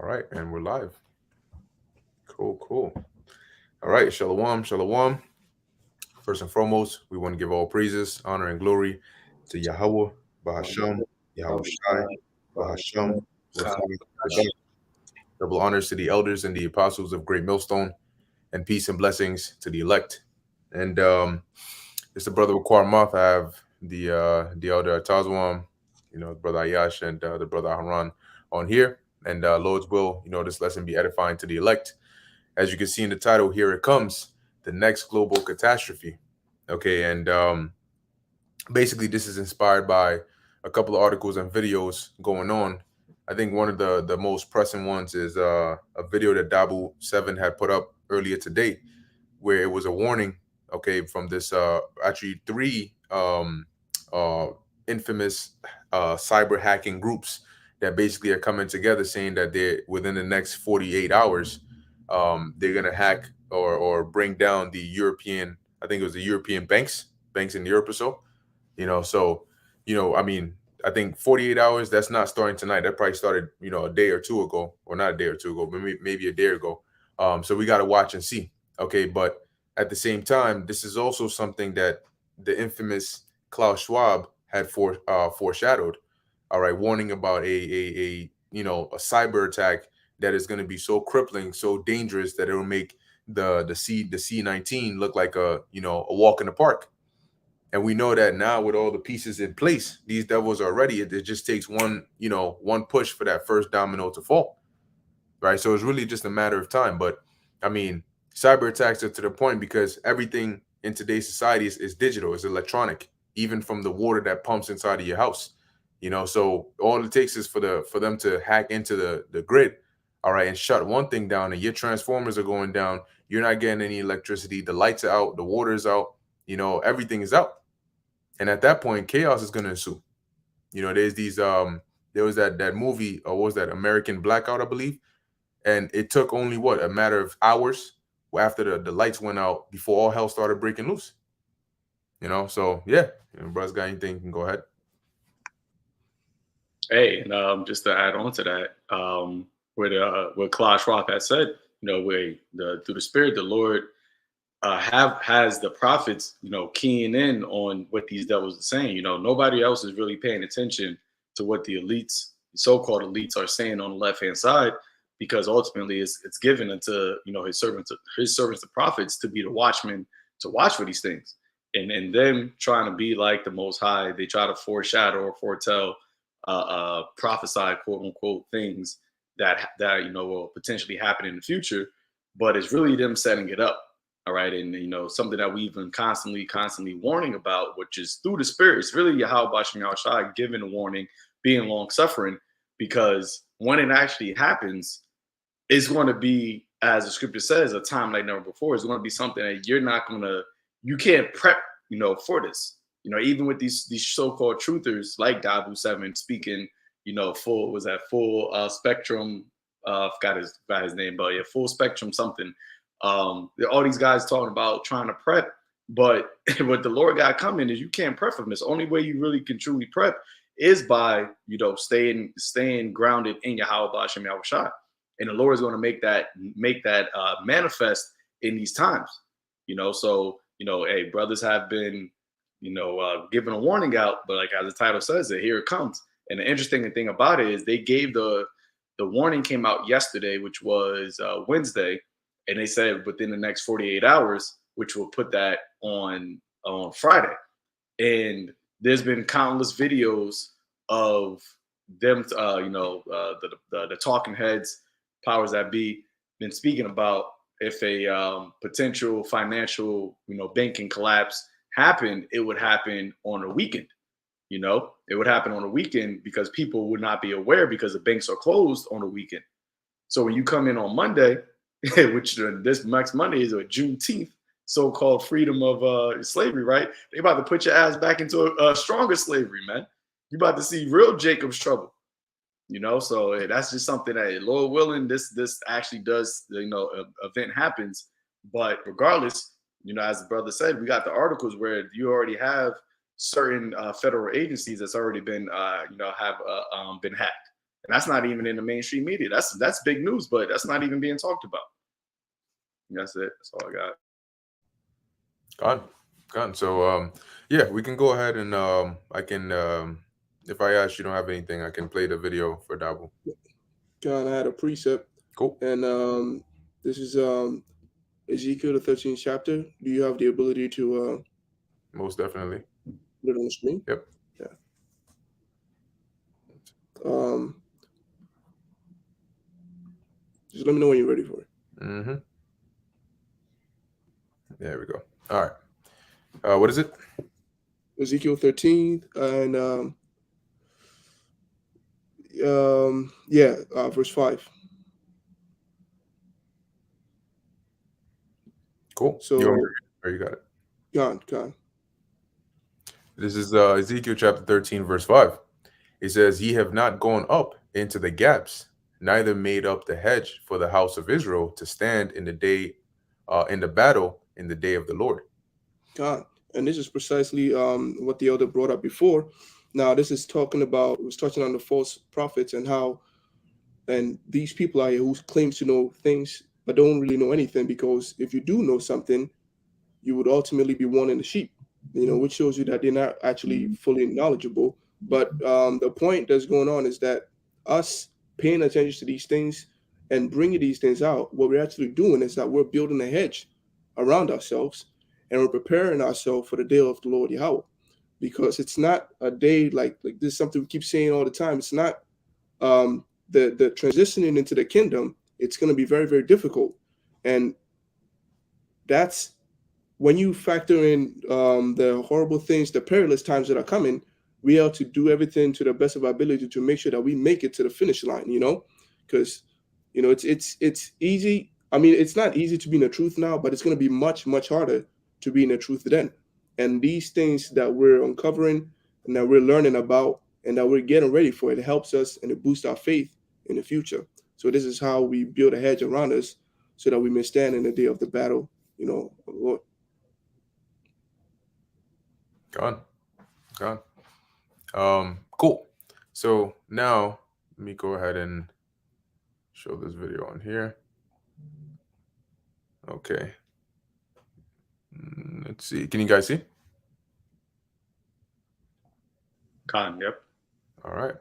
All right, and we're live. Cool, cool. All right, shalom, shalom. First and foremost, we want to give all praises, honor, and glory to Yahweh, Bahasham, Yahweh Shai, Bahasham, Rafai, Kadah. Double honors to the elders and the apostles of Great Millstone, and peace and blessings to the elect. And it's the brother Wakar Moth. I have the elder Tazwam, brother Ayash, and the brother Haran on here. And Lord's will, this lesson be edifying to the elect. As you can see in the title, here it comes, the next global catastrophe. Okay, and basically this is inspired by a couple of articles and videos going on. I think one of the most pressing ones is a video that Dabu 7 had put up earlier today, where it was a warning, okay, from this actually three uh, infamous cyber hacking groups that basically are coming together, saying that they're within the next 48 hours, they're gonna hack or bring down the European, I think it was the European banks in Europe or so. So I mean, I think 48 hours, that's not starting tonight. That probably started, a day or two ago, or not a day or two ago, but maybe a day ago. So we got to watch and see. Okay, but at the same time, this is also something that the infamous Klaus Schwab had foreshadowed. All right, warning about a cyber attack that is going to be so crippling, so dangerous that it will make the C-19 look like a walk in the park. And we know that now with all the pieces in place, these devils are ready. It just takes one push for that first domino to fall, right? So it's really just a matter of time. But I mean, cyber attacks are to the point because everything in today's society is digital, is electronic, even from the water that pumps inside of your house. So all it takes is for them to hack into the grid, all right, and shut one thing down, and your transformers are going down. You're not getting any electricity. The lights are out. The water is out. Everything is out. And at that point, chaos is going to ensue. There's these there was that movie, or what was that, American Blackout, I believe, and it took only what, a matter of hours after the lights went out before all hell started breaking loose. So yeah, bro's got anything, you can go ahead. Hey, and just to add on to that, what Klaus Schwab has said, through the Spirit, the Lord has the prophets, keying in on what these devils are saying. Nobody else is really paying attention to what the elites, so-called elites, are saying on the left-hand side, because ultimately it's given unto his servants, the prophets, to be the watchmen, to watch for these things. And them trying to be like the Most High, they try to foreshadow or foretell, prophesy, quote unquote, things that will potentially happen in the future, but it's really them setting it up. All right. And something that we've been constantly warning about, which is through the Spirit. It's really Yahweh Bashim Yahushua giving a warning, being long suffering, because when it actually happens, it's going to be, as the scripture says, a time like never before. It's going to be something that you can't prep, for this. Even with these so-called truthers like Dabu 7 speaking, full spectrum, forgot his name, but yeah, full spectrum something. All these guys talking about trying to prep, but what the Lord got coming is you can't prep from this. Only way you really can truly prep is by staying grounded in Yahweh B'Hashem Yahushua, and the Lord is going to make that manifest in these times. So hey, brothers have been given a warning out, but like as the title says, it here it comes. And the interesting thing about it is they gave the warning came out yesterday, which was Wednesday. And they said within the next 48 hours, which will put that on Friday. And there's been countless videos of them, the talking heads, powers that be, been speaking about if a potential financial, banking collapse happened, it would happen on a weekend. It would happen on a weekend because people would not be aware because the banks are closed on a weekend. So when you come in on Monday, which this next Monday is a Juneteenth, so-called freedom of slavery, right? They about to put your ass back into a stronger slavery, man. You about to see real Jacob's trouble, So that's just something that, Lord willing, this actually does, event happens. But regardless, as the brother said, we got the articles where you already have certain federal agencies that's already been, have been hacked. And that's not even in the mainstream media. That's big news, but that's not even being talked about. And that's it. That's all I got. Gone. So yeah, we can go ahead and I can if I ask you don't have anything, I can play the video for Dabo. God, I had a precept, Cool. and this is Ezekiel the 13th chapter. Do you have the ability to Most definitely. put it on the screen? Yep. Yeah. Just let me know when you're ready for it. Mm-hmm. There we go. All right. What is it? Ezekiel 13 and verse 5. Cool. So you got it. Gone. This is Ezekiel chapter 13, verse 5. It says, "Ye have not gone up into the gaps, neither made up the hedge for the house of Israel to stand in the day, in the battle in the day of the Lord." God. And this is precisely what the elder brought up before. Now, this is touching on the false prophets and how, and these people out here who claims to know things but don't really know anything, because if you do know something, you would ultimately be one in the sheep, which shows you that they're not actually fully knowledgeable. But the point that's going on is that us paying attention to these things and bringing these things out, what we're actually doing is that we're building a hedge around ourselves, and we're preparing ourselves for the day of the Lord Yahweh, because it's not a day like this is something we keep saying all the time. It's not the transitioning into the kingdom. It's going to be very, very difficult, and that's when you factor in the horrible things, the perilous times that are coming. We have to do everything to the best of our ability to make sure that we make it to the finish line, because it's easy. I mean, it's not easy to be in the truth now, but it's going to be much, much harder to be in the truth then. And these things that we're uncovering and that we're learning about and that we're getting ready for, it helps us and it boosts our faith in the future. So this is how we build a hedge around us so that we may stand in the day of the battle, Lord. Gone. Cool. So now let me go ahead and show this video on here. Okay. Let's see. Can you guys see? Yep. All right.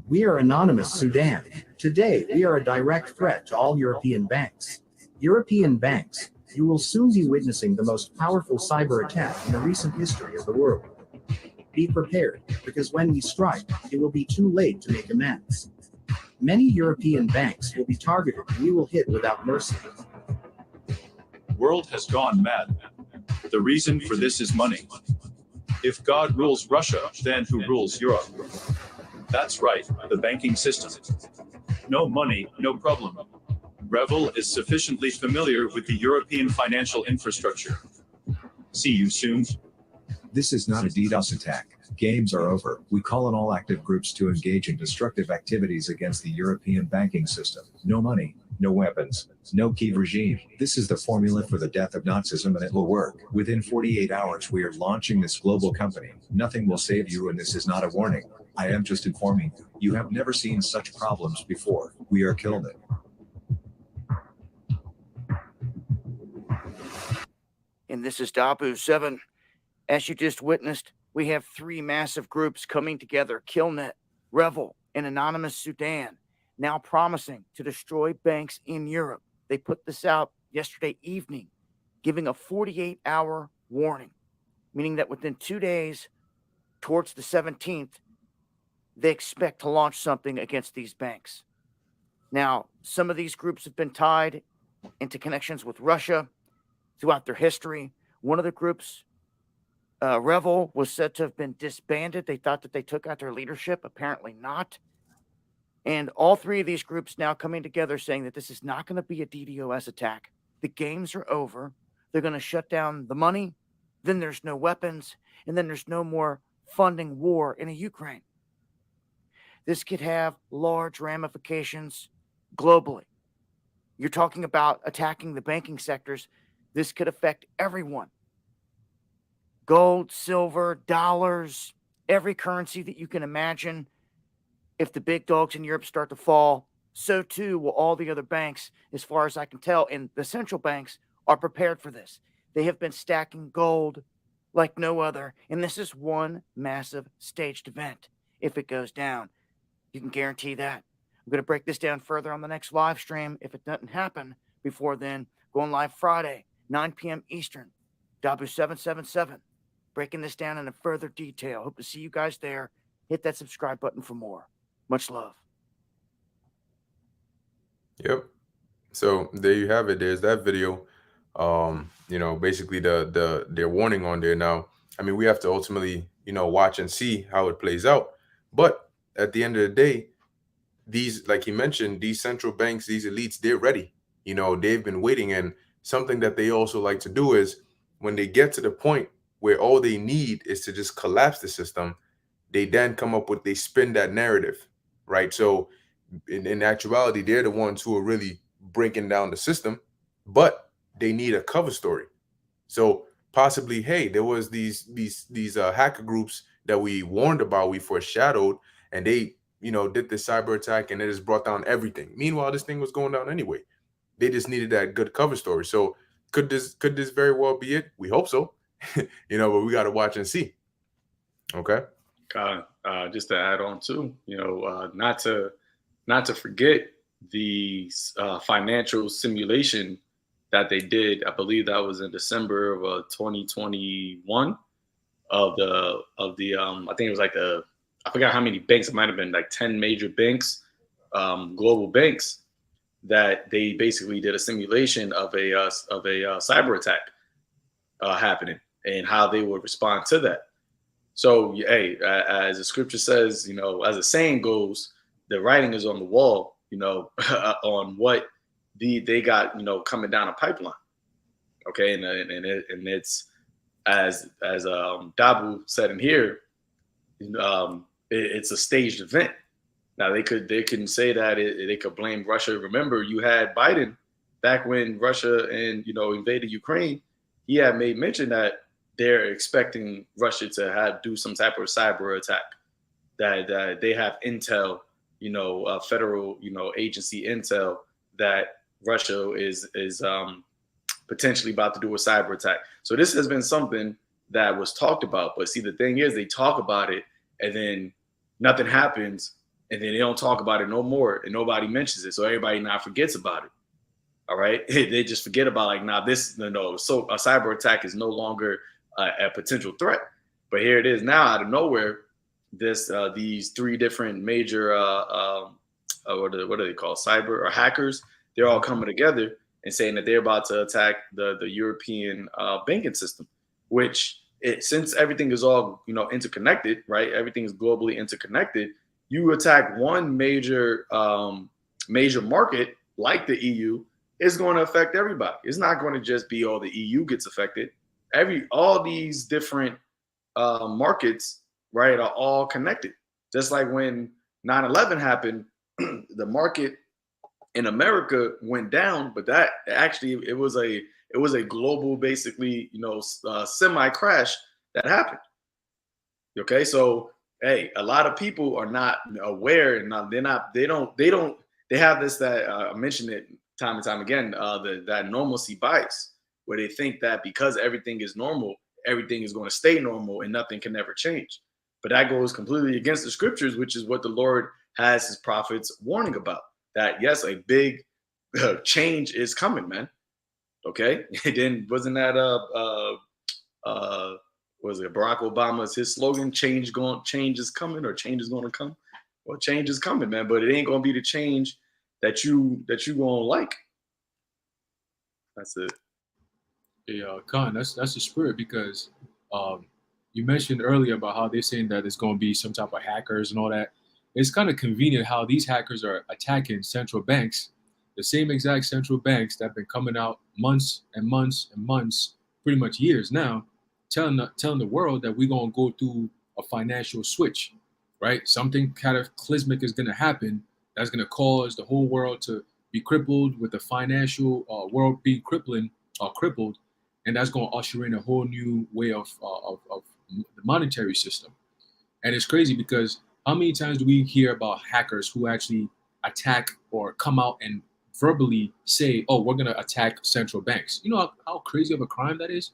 We are Anonymous Sudan. Today, we are a direct threat to all European banks. European banks, you will soon be witnessing the most powerful cyber attack in the recent history of the world. Be prepared, because when we strike, it will be too late to make amends. Many European banks will be targeted and we will hit without mercy. World has gone mad. The reason for this is money. If God rules Russia, then who rules Europe? That's right, the banking system. No money, no problem. Revel is sufficiently familiar with the European financial infrastructure. See you soon. This is not a DDoS attack. Games are over. We call on all active groups to engage in destructive activities against the European banking system. No money, no weapons, no Kiev regime. This is the formula for the death of Nazism, and it will work. Within 48 hours we are launching this global company. Nothing will save you, and this is not a warning. I am just informing you. You have never seen such problems before. We are killing it. And this is Dabu 7. As you just witnessed, we have three massive groups coming together: Killnet, Revel, and Anonymous Sudan, now promising to destroy banks in Europe. They put this out yesterday evening, giving a 48-hour warning, meaning that within 2 days, towards the 17th, they expect to launch something against these banks. Now, some of these groups have been tied into connections with Russia throughout their history. One of the groups, Revel, was said to have been disbanded. They thought that they took out their leadership. Apparently not. And all three of these groups now coming together saying that this is not going to be a DDoS attack. The games are over. They're going to shut down the money. Then there's no weapons. And then there's no more funding war in Ukraine. This could have large ramifications globally. You're talking about attacking the banking sectors. This could affect everyone. gold, silver, dollars, every currency that you can imagine. If the big dogs in Europe start to fall, so too will all the other banks, as far as I can tell. And the central banks are prepared for this. They have been stacking gold like no other. And this is one massive staged event. If it goes down, you can guarantee that. I'm going to break this down further on the next live stream. If it doesn't happen before then, going live Friday, 9 p.m. Eastern, Dabu777, breaking this down in a further detail. Hope to see you guys there. Hit that subscribe button for more. Much love. Yep. So there you have it. There's that video. Basically their warning on there. Now, I mean, we have to ultimately, watch and see how it plays out. But at the end of the day, these, like he mentioned, these central banks, these elites, they're ready. They've been waiting. And something that they also like to do is when they get to the point where all they need is to just collapse the system, they then they spin that narrative, right? So in actuality, they're the ones who are really breaking down the system, but they need a cover story. So possibly, hey, there was these hacker groups that we warned about, we foreshadowed, and they did this cyber attack, and it just brought down everything. Meanwhile, this thing was going down anyway. They just needed that good cover story. So could this very well be it? We hope so. But we got to watch and see. Okay. Just to add on too, not to forget the financial simulation that they did. I believe that was in December of 2021 of the I think it was like I forgot how many banks. It might have been like 10 major banks, global banks, that they basically did a simulation of a cyber attack happening and how they would respond to that. So, hey, as the scripture says, as the saying goes, the writing is on the wall, on what they got, coming down a pipeline. Okay, and it's as Dabu said in here, it's a staged event. Now they couldn't say that they could blame Russia. Remember, you had Biden back when Russia invaded Ukraine. He had made mention that they're expecting Russia to do some type of cyber attack. That they have intel, federal, agency intel that Russia is potentially about to do a cyber attack. So this has been something that was talked about. But see, the thing is, they talk about it and then nothing happens, and then they don't talk about it no more, and nobody mentions it. So everybody now forgets about it. All right, they just forget about so a cyber attack is no longer a potential threat. But here it is now, out of nowhere. These three different major what are they called, cyber or hackers? They're all coming together and saying that they're about to attack the European banking system, which since everything is all interconnected, right? Everything is globally interconnected. You attack one major market like the EU, it's going to affect everybody. It's not going to just be all the EU gets affected. All these different markets, right, are all connected. Just like when 9/11 happened, the market in America went down, but that actually it was a global, basically, semi crash that happened. Okay, so hey, a lot of people are not aware, and they have this that I mentioned it time and time again, that normalcy bias, where they think that because everything is normal, everything is going to stay normal and nothing can ever change. But that goes completely against the scriptures, which is what the Lord has his prophets warning about. That yes, a big change is coming, man. Okay, then wasn't that was it Barack Obama's his slogan? Change is coming, or change is going to come. Well, change is coming, man, but it ain't going to be the change that you gonna like. That's it. Yeah, Khan, that's the spirit, because you mentioned earlier about how they're saying that it's going to be some type of hackers and all that. It's kind of convenient how these hackers are attacking central banks, the same exact central banks that have been coming out months and months and months, pretty much years now, telling the world that we're going to go through a financial switch, right? Something cataclysmic is going to happen that's going to cause the whole world to be crippled, with the financial world being crippled. and that's going to usher in a whole new way of the monetary system. And it's crazy because how many times do we hear about hackers who actually attack or come out and verbally say, oh, we're going to attack central banks? You know how crazy of a crime that is?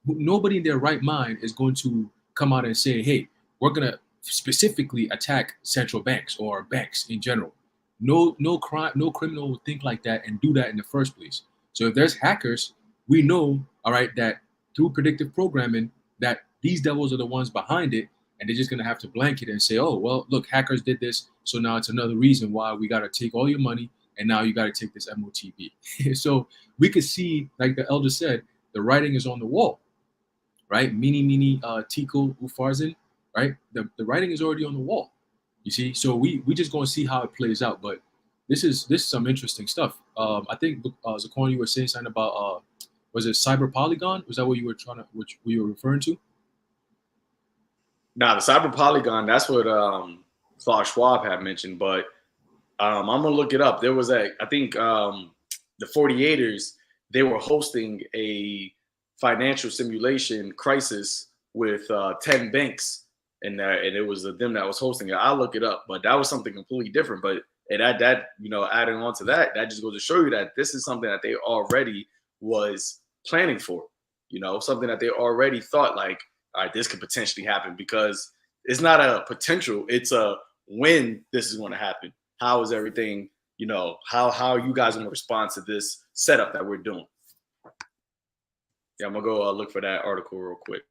Nobody in their right mind is going to come out and say, hey, we're going to specifically attack central banks or banks in general. No criminal would think like that and do that in the first place. So if there's hackers, we know, all right, that through predictive programming, that these devils are the ones behind it, and they're just going to have to blanket and say, oh, well, look, hackers did this, so now it's another reason why we got to take all your money, and now you got to take this MOTB. So we could see, like the elder said, the writing is on the wall, right? Mini Tico Ufarzin, right? The writing is already on the wall, you see? So we just going to see how it plays out, but this is some interesting stuff. I think, Zaquan, you were saying something about, was it Cyber Polygon? Was that what you were you were referring to? Now, the Cyber Polygon, that's what Klaus Schwab had mentioned, but I'm going to look it up. There was I think the 48ers, they were hosting a financial simulation crisis with 10 banks, and it was them that was hosting it. I'll look it up, but that was something completely different. But that adding on to that just goes to show you that this is something that they already was planning for, something that they already thought like, all right, this could potentially happen, because it's not a potential, it's a when this is going to happen. How is everything, how are you guys going to respond to this setup that we're doing? Yeah, I'm going to go look for that article real quick.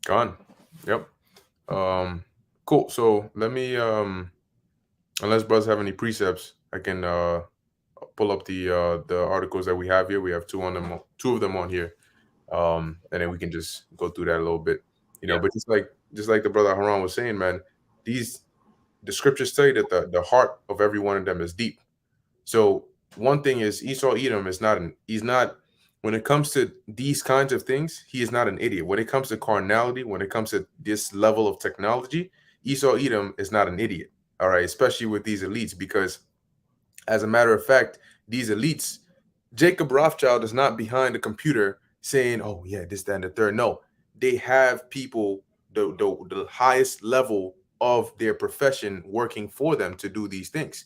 Gone. Yep. Cool. So let me, unless brothers have any precepts, I can pull up the articles that we have here. We have two of them on here. And then we can just go through that a little bit, but just like the brother Haran was saying, man, the scriptures tell you that the heart of every one of them is deep. So one thing is Esau Edom he's not, when it comes to these kinds of things, he is not an idiot. When it comes to carnality, when it comes to this level of technology, Esau Edom is not an idiot. All right. Especially with these elites, because as a matter of fact, these elites, Jacob Rothschild is not behind a computer saying, oh yeah, this, that, and the third. No, they have people, the highest level of their profession working for them to do these things.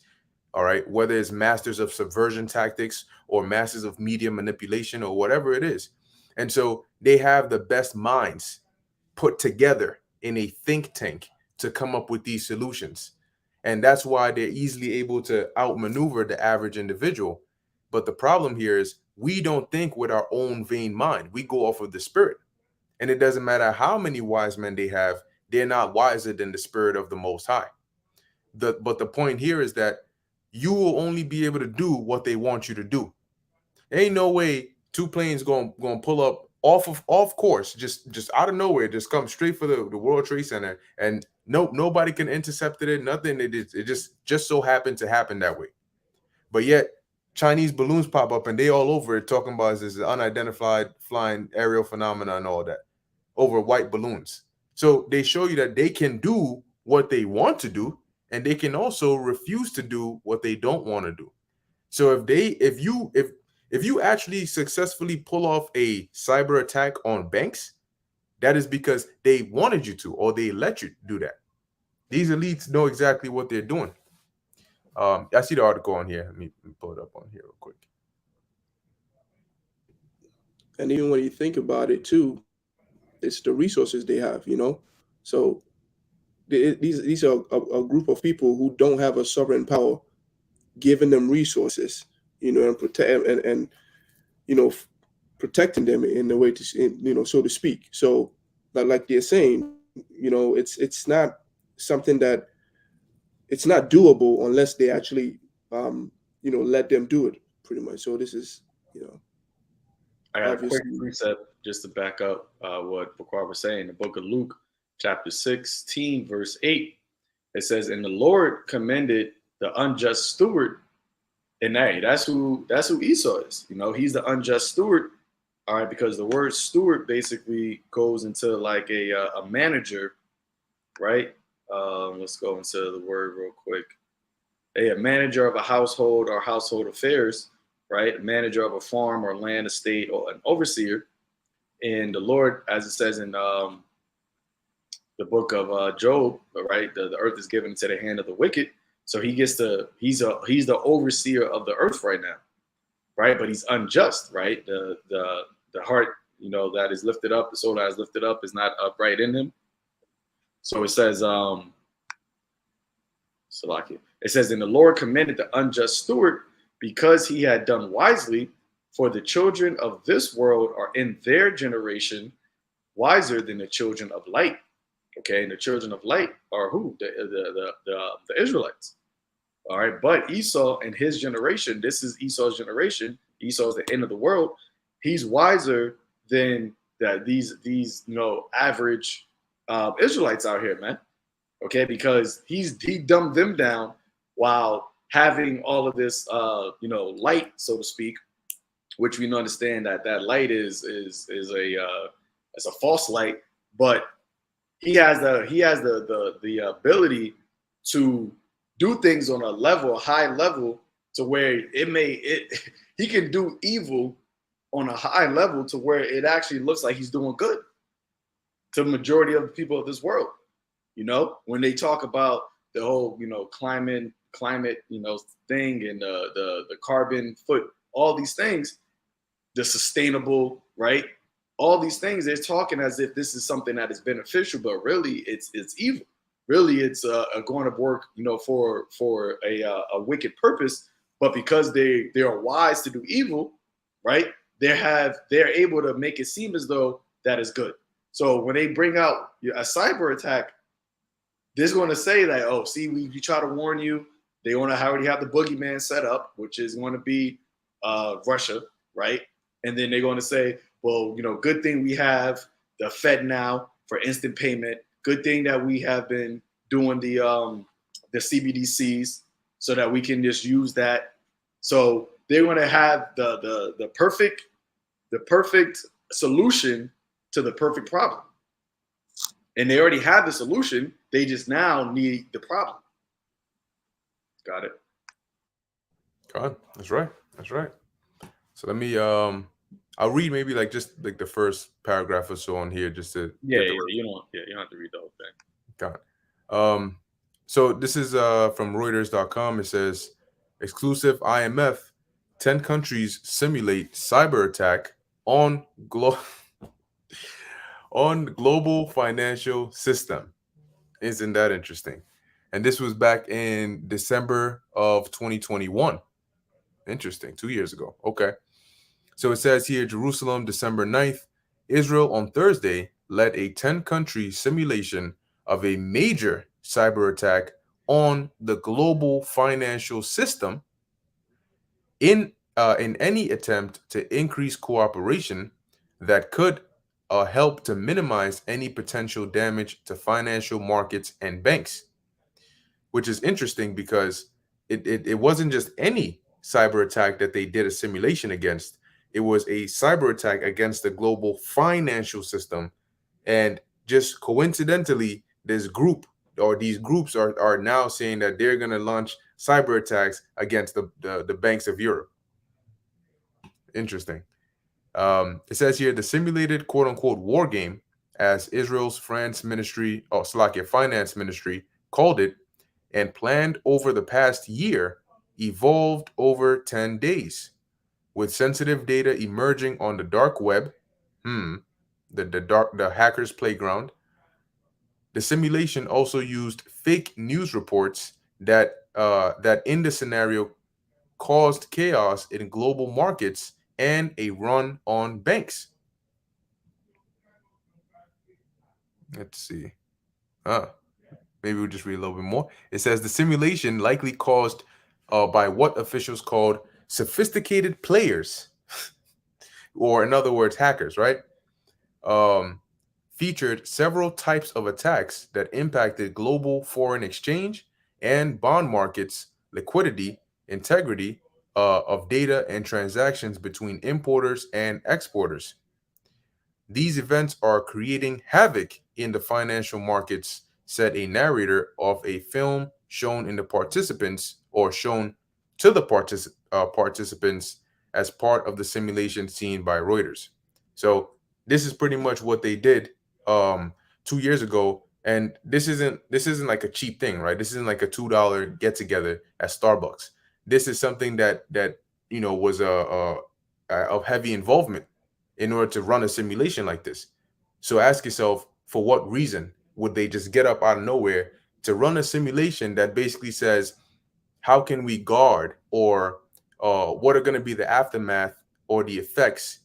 All right. Whether it's masters of subversion tactics or masters of media manipulation or whatever it is. And so they have the best minds put together in a think tank to come up with these solutions. And that's why they're easily able to outmaneuver the average individual. But the problem here is we don't think with our own vain mind. We go off of the spirit. And it doesn't matter how many wise men they have, they're not wiser than the spirit of the Most High. But the point here is that you will only be able to do what they want you to do. There ain't no way two planes going to pull up off course, just out of nowhere, just come straight for the World Trade Center, and nobody can intercept it, nothing. It just so happened to happen that way. But yet Chinese balloons pop up and they all over it talking about this unidentified flying aerial phenomena and all that over white balloons. So they show you that they can do what they want to do, and they can also refuse to do what they don't want to do. So if you actually successfully pull off a cyber attack on banks, that is because they wanted you to, or they let you do that. These elites know exactly what they're doing. I see the article on here. Let me pull it up on here real quick. And even when you think about it too, it's the resources they have, So these are a group of people who don't have a sovereign power giving them resources, and protect and protecting them in the way to, so to speak. So like they're saying, it's not something that it's not doable unless they actually, let them do it pretty much. So this is, I got a quick precept just to back up what Bakar was saying. The book of Luke, chapter 16, verse 8, it says, and the Lord commended the unjust steward. And that's who Esau is. He's the unjust steward. All right, because the word steward basically goes into like a manager, right? Let's go into the word real quick. A manager of a household or household affairs, right? A manager of a farm or land estate or an overseer. And the Lord, as it says in the book of Job, right? The earth is given into the hand of the wicked. So he's the overseer of the earth right now, right? But he's unjust, right? The heart, that is lifted up, the soul that is lifted up is not upright in him. So it says, it says, and the Lord commended the unjust steward because he had done wisely, for the children of this world are in their generation wiser than the children of light. Okay, and the children of light are who? The Israelites. All right, but Esau and his generation, this is Esau's generation. Esau's the end of the world. He's wiser than these average Israelites out here, man. Okay, because he dumbed them down while having all of this, light, so to speak, which we understand that light is a false light, but he has the ability to do things on a high level, to where he can do evil on a high level to where it actually looks like he's doing good to the majority of the people of this world. When they talk about the whole, climate, thing, and the carbon foot, all these things, the sustainable, right? All these things, they're talking as if this is something that is beneficial, but really it's evil. Really, it's going to work, for a wicked purpose. But because they are wise to do evil, right? They're able to make it seem as though that is good. So when they bring out a cyber attack, they're going to say that, oh, see, we try to warn you. They want to already have the boogeyman set up, which is going to be Russia, right? And then they're going to say, well, good thing we have the Fed now for instant payment. Good thing that we have been doing the CBDCs so that we can just use that. So they're going to have the perfect solution to the perfect problem. And they already have the solution. They just now need the problem. Got it. God, that's right. So let me I'll read maybe just the first paragraph or so on here, just to you don't have to read the whole thing. Got it. So this is from Reuters.com. It says, exclusive IMF, 10 countries simulate cyber attack on global financial system. Isn't that interesting? And this was back in December of 2021. Interesting. 2 years ago. Okay. So it says here, Jerusalem, December 9th, Israel on Thursday led a 10-country simulation of a major cyber attack on the global financial system in any attempt to increase cooperation that could help to minimize any potential damage to financial markets and banks, which is interesting because it wasn't just any cyber attack that they did a simulation against. It was a cyber attack against the global financial system. And just coincidentally, this group or these groups are now saying that they're going to launch cyber attacks against the banks of Europe. Interesting. It says here, the simulated quote unquote war game, as Israel's finance ministry called it, and planned over the past year, evolved over 10 days, with sensitive data emerging on the dark web, the hackers' playground. The simulation also used fake news reports that in the scenario caused chaos in global markets and a run on banks. Let's see. Maybe we'll just read a little bit more. It says the simulation likely caused by what officials called sophisticated players, or in other words, hackers, right? Featured several types of attacks that impacted global foreign exchange and bond markets, liquidity, integrity of data and transactions between importers and exporters. These events are creating havoc in the financial markets, said a narrator of a film shown to the participants as part of the simulation seen by Reuters. So this is pretty much what they did 2 years ago. And this isn't like a cheap thing, right? This isn't like a $2 get together at Starbucks. This is something that was of heavy involvement in order to run a simulation like this. So ask yourself, for what reason would they just get up out of nowhere to run a simulation that basically says, how can we guard, or what are going to be the aftermath or the effects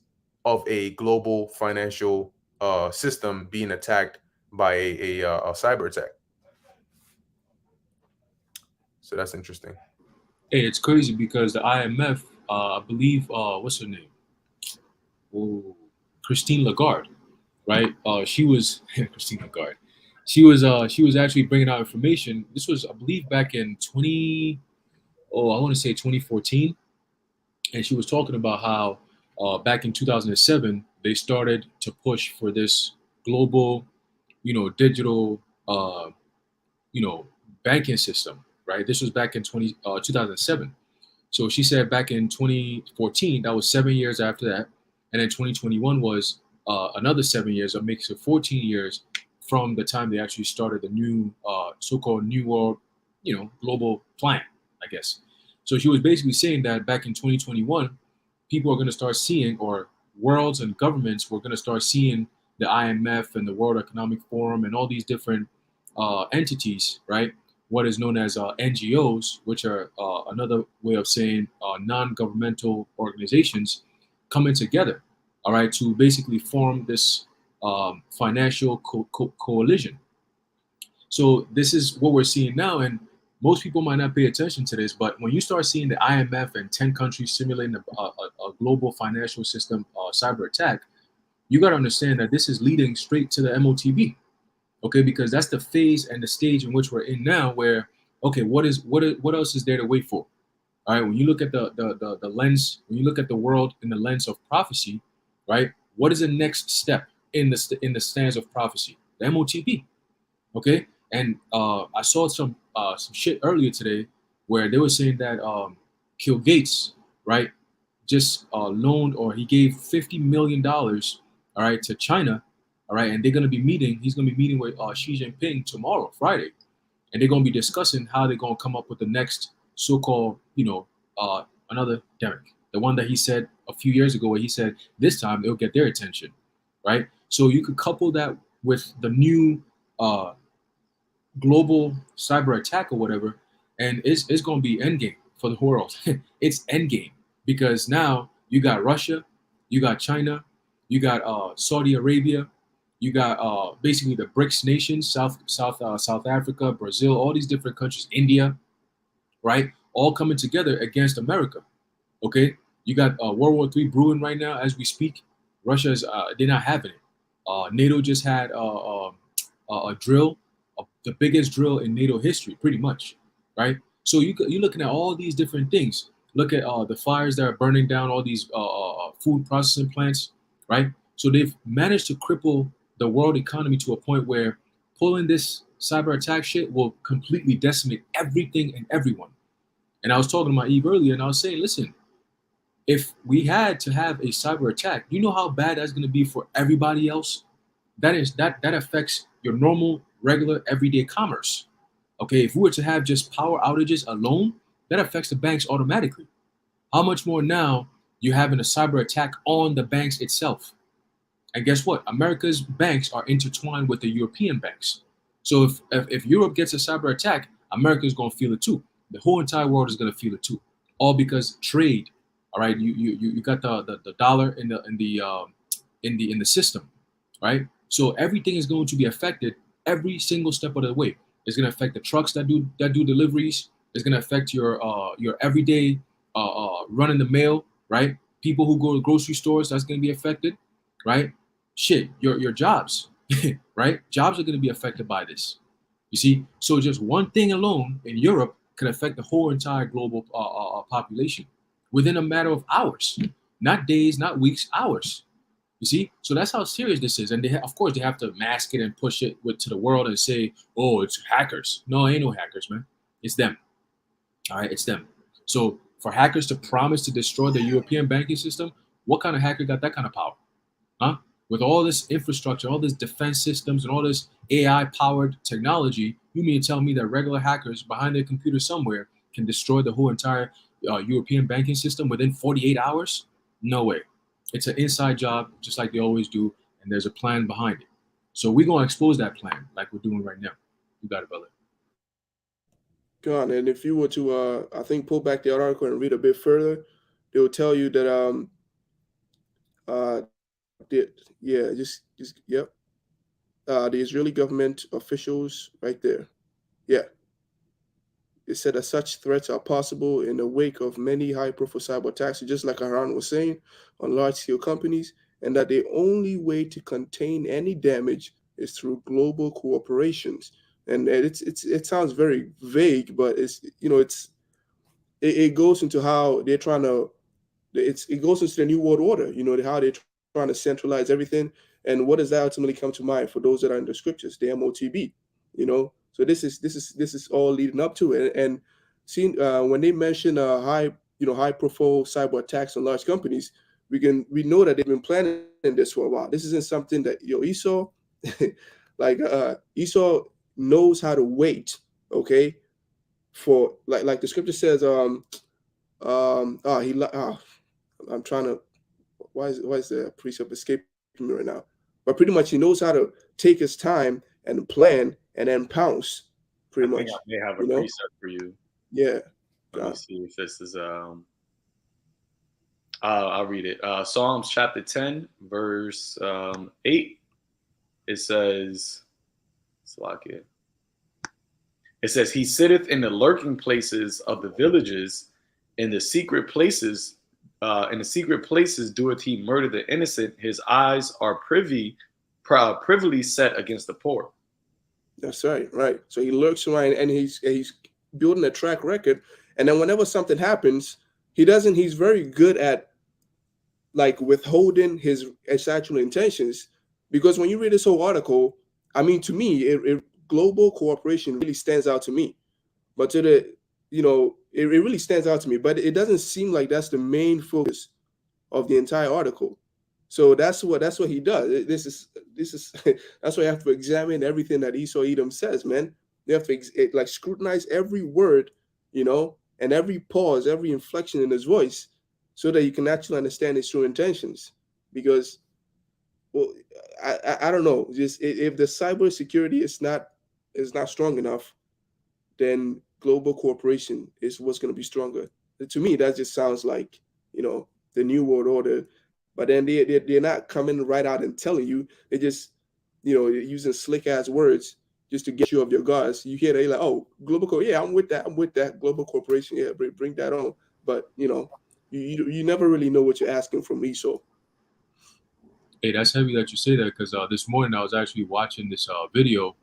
of a global financial system being attacked by a cyber attack? So that's interesting. Hey, it's crazy because the IMF, I believe, what's her name? Oh, Christine Lagarde, right? She was Christine Lagarde. She was actually bringing out information. This was, I believe, back in 2014, and she was talking about how back in 2007 they started to push for this global, digital, banking system, right? This was back in 2007. So she said back in 2014, that was 7 years after that, and then 2021 was another 7 years. That makes it 14 years from the time they actually started the new so-called New World, global plan, I guess. So she was basically saying that back in 2021, people are going to start seeing, or worlds and governments were going to start seeing the IMF and the World Economic Forum and all these different entities, right? What is known as NGOs, which are another way of saying non-governmental organizations, coming together, all right, to basically form this financial coalition. So this is what we're seeing now, and most people might not pay attention to this, but when you start seeing the IMF and 10 countries simulating a global financial system cyber attack, you got to understand that this is leading straight to the MOTB. Okay, because that's the phase and the stage in which we're in now, where, okay, what else is there to wait for? All right, when you look at the lens, when you look at the world in the lens of prophecy, right? What is the next step in the stance of prophecy? The MOTB. Okay, and I saw some shit earlier today where they were saying that Bill Gates, right, just loaned, or he gave $50 million, all right, to China. All right, and they're going to be meeting. He's going to be meeting with Xi Jinping tomorrow, Friday, and they're going to be discussing how they're going to come up with the next so-called, another demic, the one that he said a few years ago, where he said this time it'll get their attention, right? So you could couple that with the new global cyber attack or whatever, and it's going to be endgame for the world. It's endgame because now you got Russia, you got China, you got Saudi Arabia. You got basically the BRICS nations, South Africa, Brazil, all these different countries, India, right? All coming together against America. Okay, you got World War III brewing right now as we speak. Russia's they're not having it. NATO just had a drill, the biggest drill in NATO history, pretty much, right? So you're looking at all these different things. Look at the fires that are burning down all these food processing plants, right? So they've managed to cripple the world economy to a point where pulling this cyber attack shit will completely decimate everything and everyone. And I was talking to my Eve earlier, and I was saying, listen, if we had to have a cyber attack, you know how bad that's going to be for everybody else? That affects your normal, regular, everyday commerce. Okay, if we were to have just power outages alone, that affects the banks automatically. How much more now you having a cyber attack on the banks itself? And guess what? America's banks are intertwined with the European banks. So if Europe gets a cyber attack, America is going to feel it too. The whole entire world is going to feel it too. All because trade. All right, you got the dollar in the system, right? So everything is going to be affected every single step of the way. It's going to affect the trucks that do deliveries. It's going to affect your everyday running the mail, right? People who go to grocery stores, that's going to be affected, right? Shit, your jobs, right? Jobs are going to be affected by this. You see, so just one thing alone in Europe could affect the whole entire global population within a matter of hours, not days, not weeks, hours. You see, so that's how serious this is, and of course they have to mask it and push it to the world and say, "Oh, it's hackers." No, ain't no hackers, man. It's them. All right, it's them. So For hackers to promise to destroy the European banking system, what kind of hacker got that kind of power? Huh? With all this infrastructure, all this defense systems, and all this AI-powered technology, you mean to tell me that regular hackers behind their computer somewhere can destroy the whole entire European banking system within 48 hours? No way. It's an inside job, just like they always do, and there's a plan behind it. So we're going to expose that plan like we're doing right now. You got it, brother. God, and if you were to, I think, pull back the article and read a bit further, they will tell you that, yep, the Israeli government officials right there, yeah, it said that such threats are possible in the wake of many high-profile cyber attacks, just like Haran was saying, on large-scale companies, and that the only way to contain any damage is through global cooperations. And it sounds very vague, but it goes into how they're trying to, it goes into the new world order, how they're trying to centralize everything. And what does that ultimately come to mind for those that are in the scriptures, the MOTB, So this is all leading up to it. And seeing when they mention high profile cyber attacks on large companies, we know that they've been planning this for a while. This isn't something that Esau, like Esau knows how to wait, okay, for like the scripture says, I'm trying to, why is the precept escaping me right now? But pretty much he knows how to take his time and plan and then pounce, pretty much. I may have a precept for you. Yeah. Let me see if this is I'll read it. Psalms chapter 10, verse 8. It says, it says, he sitteth in the lurking places of the villages, in the secret places doeth he murder the innocent. His eyes are privily set against the poor. That's right. So he lurks around and he's building a track record. And then whenever something happens, he's very good at like withholding his actual intentions. Because when you read this whole article, I mean, to me, global cooperation really stands out to me. But it really stands out to me. But it doesn't seem like that's the main focus of the entire article. So that's what he does. This is that's why you have to examine everything that Esau Edom says, man. You have to scrutinize every word, and every pause, every inflection in his voice, so that you can actually understand his true intentions. Because, well, I don't know. Just if the cybersecurity is not strong enough, then global cooperation is what's going to be stronger. To me, that just sounds like the new world order. But then they're not coming right out and telling you. They just using slick ass words just to get you off your guards. You hear they like, oh, global yeah, I'm with that global corporation. Yeah, bring that on. But you never really know what you're asking from Esau. Hey, that's heavy that you say that, because this morning I was actually watching this video,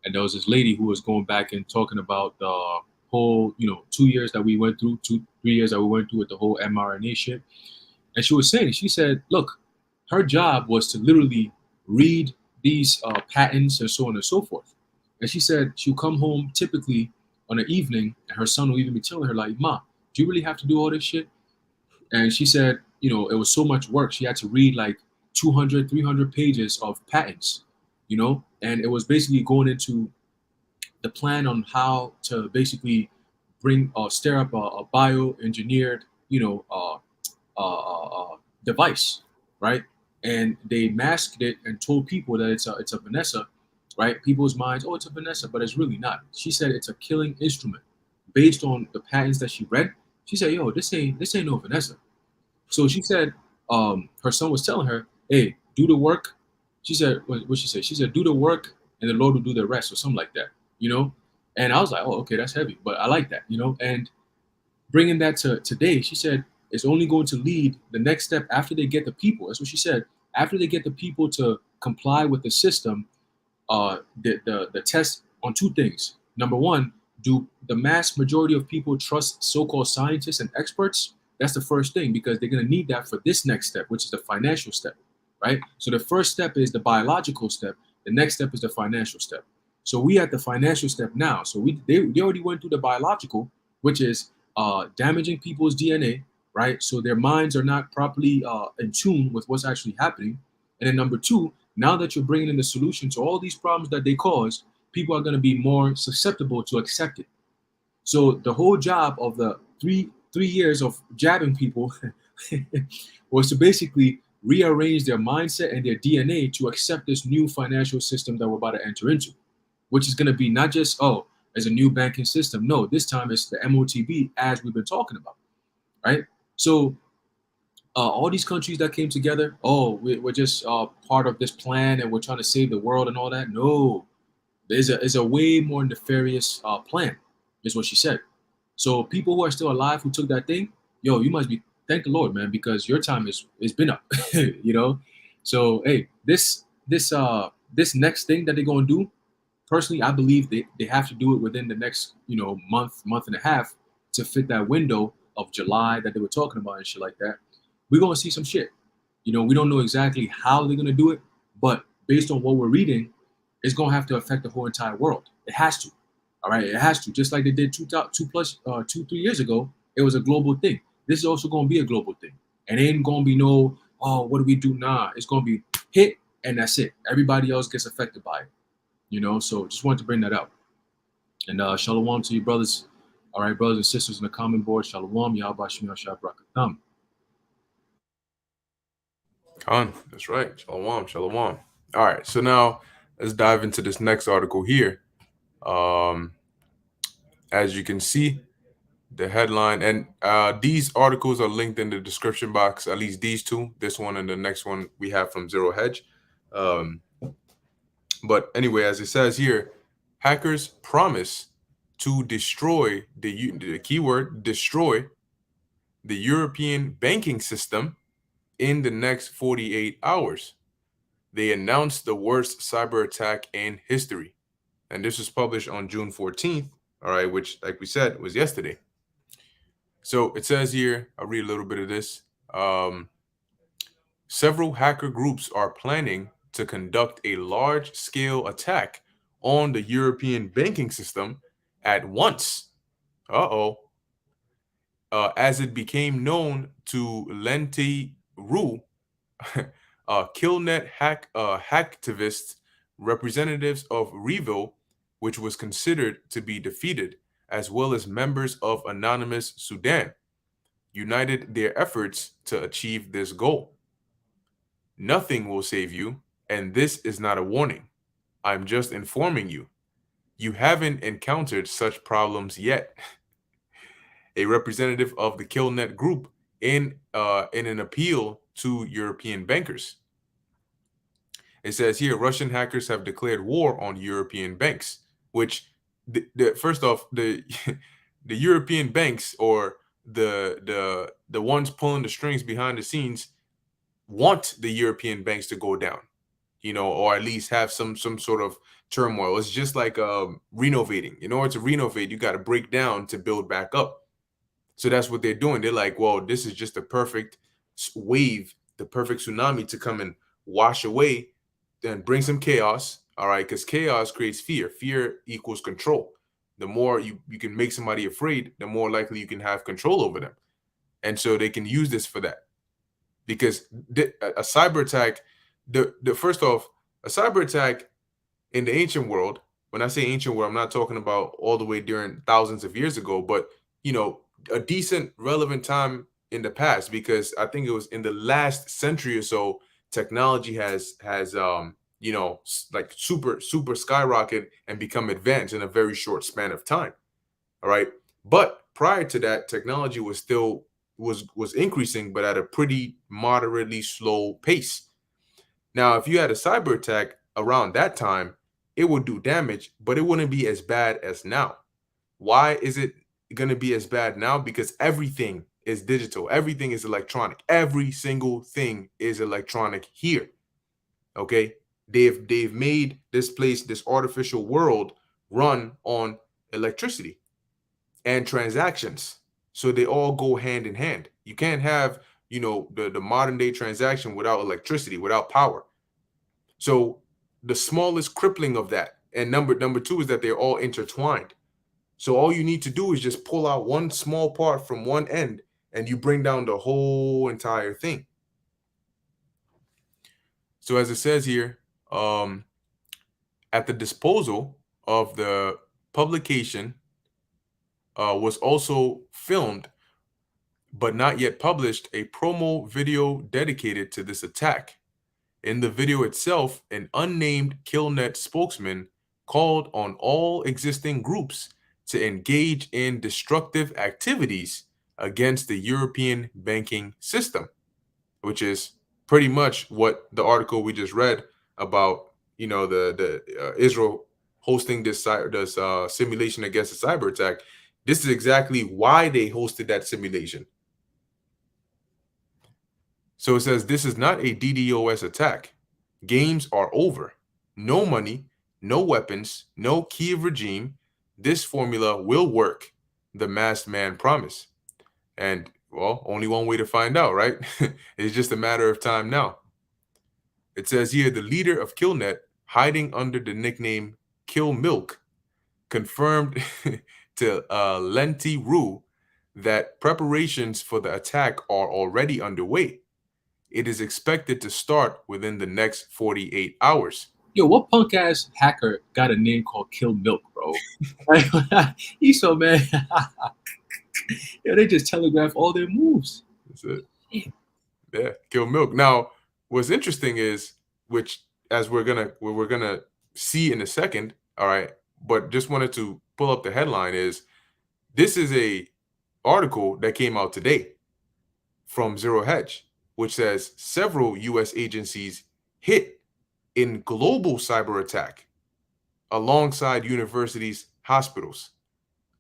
and there was this lady who was going back and talking about the whole 2 years that we went through, 3 years that we went through with the whole mRNA shit. And she said, look, her job was to literally read these patents and so on and so forth. And she said she'll come home typically on an evening, and her son will even be telling her, like, Ma, do you really have to do all this shit? And she said, it was so much work. She had to read like 200, 300 pages of patents, and it was basically going into the plan on how to basically stir up a bioengineered, device, right? And they masked it and told people that it's a Vanessa, right? People's minds, oh, it's a Vanessa, but it's really not. She said it's a killing instrument based on the patents that she read. She said, yo, this ain't no Vanessa. So she said, her son was telling her, hey, do the work. She said, what she said? She said, do the work and the Lord will do the rest, or something like that, And I was like, oh, okay, that's heavy, but I like that, And bringing that to today, she said, it's only going to lead the next step after they get the people. That's what she said. After they get the people to comply with the system, the test on two things. Number one, do the mass majority of people trust so-called scientists and experts? That's the first thing, because they're going to need that for this next step, which is the financial step, right? So the first step is the biological step. The next step is the financial step. So we at the financial step now. So they already went through the biological, which is damaging people's DNA, right? So their minds are not properly in tune with what's actually happening. And then number two, now that you're bringing in the solution to all these problems that they cause, people are going to be more susceptible to accept it. So the whole job of the three years of jabbing people was to basically rearrange their mindset and their DNA to accept this new financial system that we're about to enter into, which is going to be not just, oh, as a new banking system. No, this time it's the MOTB, as we've been talking about, right? So all these countries that came together, oh, we're just part of this plan and we're trying to save the world and all that. No, there's a way more nefarious plan, is what she said. So people who are still alive who took that thing, yo, you must be thank the Lord, man, because your time is been up, you know. So hey, this next thing that they're gonna do, personally, I believe they have to do it within the next, month and a half to fit that window of July that they were talking about and shit like that. We're gonna see some shit. We don't know exactly how they're gonna do it, but based on what we're reading, it's gonna have to affect the whole entire world. It has to. All right, it has to. Just like they did 3 years ago, it was a global thing. This is also gonna be a global thing, and it ain't gonna be no, oh, what do we do now? It's gonna be hit, and that's it. Everybody else gets affected by it. So just wanted to bring that up. And shalom to you brothers. All right, brothers and sisters in the common board. Shalom, Yahweh Shemiyah Shabrakatam. Khan, that's right. Shalom, shalom. All right, so now let's dive into this next article here. As you can see, the headline, and these articles are linked in the description box, at least these two, this one and the next one we have from Zero Hedge. But anyway, as it says here, hackers promise to destroy the keyword destroy the European banking system in the next 48 hours. They announced the worst cyber attack in history. And this was published on June 14th, all right, which, like we said, was yesterday. So it says here, I'll read a little bit of this. Several hacker groups are planning to conduct a large-scale attack on the European banking system at once. As it became known to Lenti Ru, Killnet hacktivists, representatives of Revo, which was considered to be defeated, as well as members of Anonymous Sudan, united their efforts to achieve this goal. Nothing will save you, and this is not a warning. I'm just informing you. You haven't encountered such problems yet. A representative of the Killnet group in an appeal to European bankers. It says here, Russian hackers have declared war on European banks, which first off, the European banks, or the ones pulling the strings behind the scenes, want the European banks to go down, or at least have some sort of turmoil. It's just like renovating. In order to renovate, you got to break down to build back up. So that's what they're doing. They're like, well, this is just the perfect wave, the perfect tsunami to come and wash away and bring some chaos. All right, because chaos creates fear. Fear equals control. The more you can make somebody afraid, the more likely you can have control over them. And so they can use this for that. Because a cyber attack, first off, a cyber attack in the ancient world, when I say ancient world, I'm not talking about all the way during thousands of years ago, but, a decent relevant time in the past, because I think it was in the last century or so, technology has like super skyrocket and become advanced in a very short span of time. All right. But prior to that, technology was still was increasing, but at a pretty moderately slow pace. Now, if you had a cyber attack around that time, it would do damage, but it wouldn't be as bad as now. Why is it going to be as bad now? Because everything is digital. Everything is electronic. Every single thing is electronic here. Okay. They've made this place, this artificial world, run on electricity and transactions. So they all go hand in hand. You can't have, the modern day transaction without electricity, without power. So the smallest crippling of that, and number two is that they're all intertwined. So all you need to do is just pull out one small part from one end, and you bring down the whole entire thing. So as it says here, at the disposal of the publication was also filmed, but not yet published, a promo video dedicated to this attack. In the video itself, an unnamed KillNet spokesman called on all existing groups to engage in destructive activities against the European banking system, which is pretty much what the article we just read about, the Israel hosting this simulation against a cyber attack. This is exactly why they hosted that simulation. So it says this is not a DDoS attack. Games are over. No money, no weapons, no Kiev regime. This formula will work, the masked man promised. And, well, only one way to find out, right? It's just a matter of time now. It says here, the leader of KillNet, hiding under the nickname Kill Milk, confirmed to Lenti Ru that preparations for the attack are already underway. It is expected to start within the next 48 hours. Yo, what punk ass hacker got a name called Kill Milk, bro? He's so mad. Yeah, they just telegraph all their moves. That's it. Yeah, Kill Milk. Now, what's interesting is, which as we're gonna see in a second, all right, but just wanted to pull up the headline, is this is a article that came out today from Zero Hedge, which says several U.S. agencies hit in global cyber attack alongside universities, hospitals.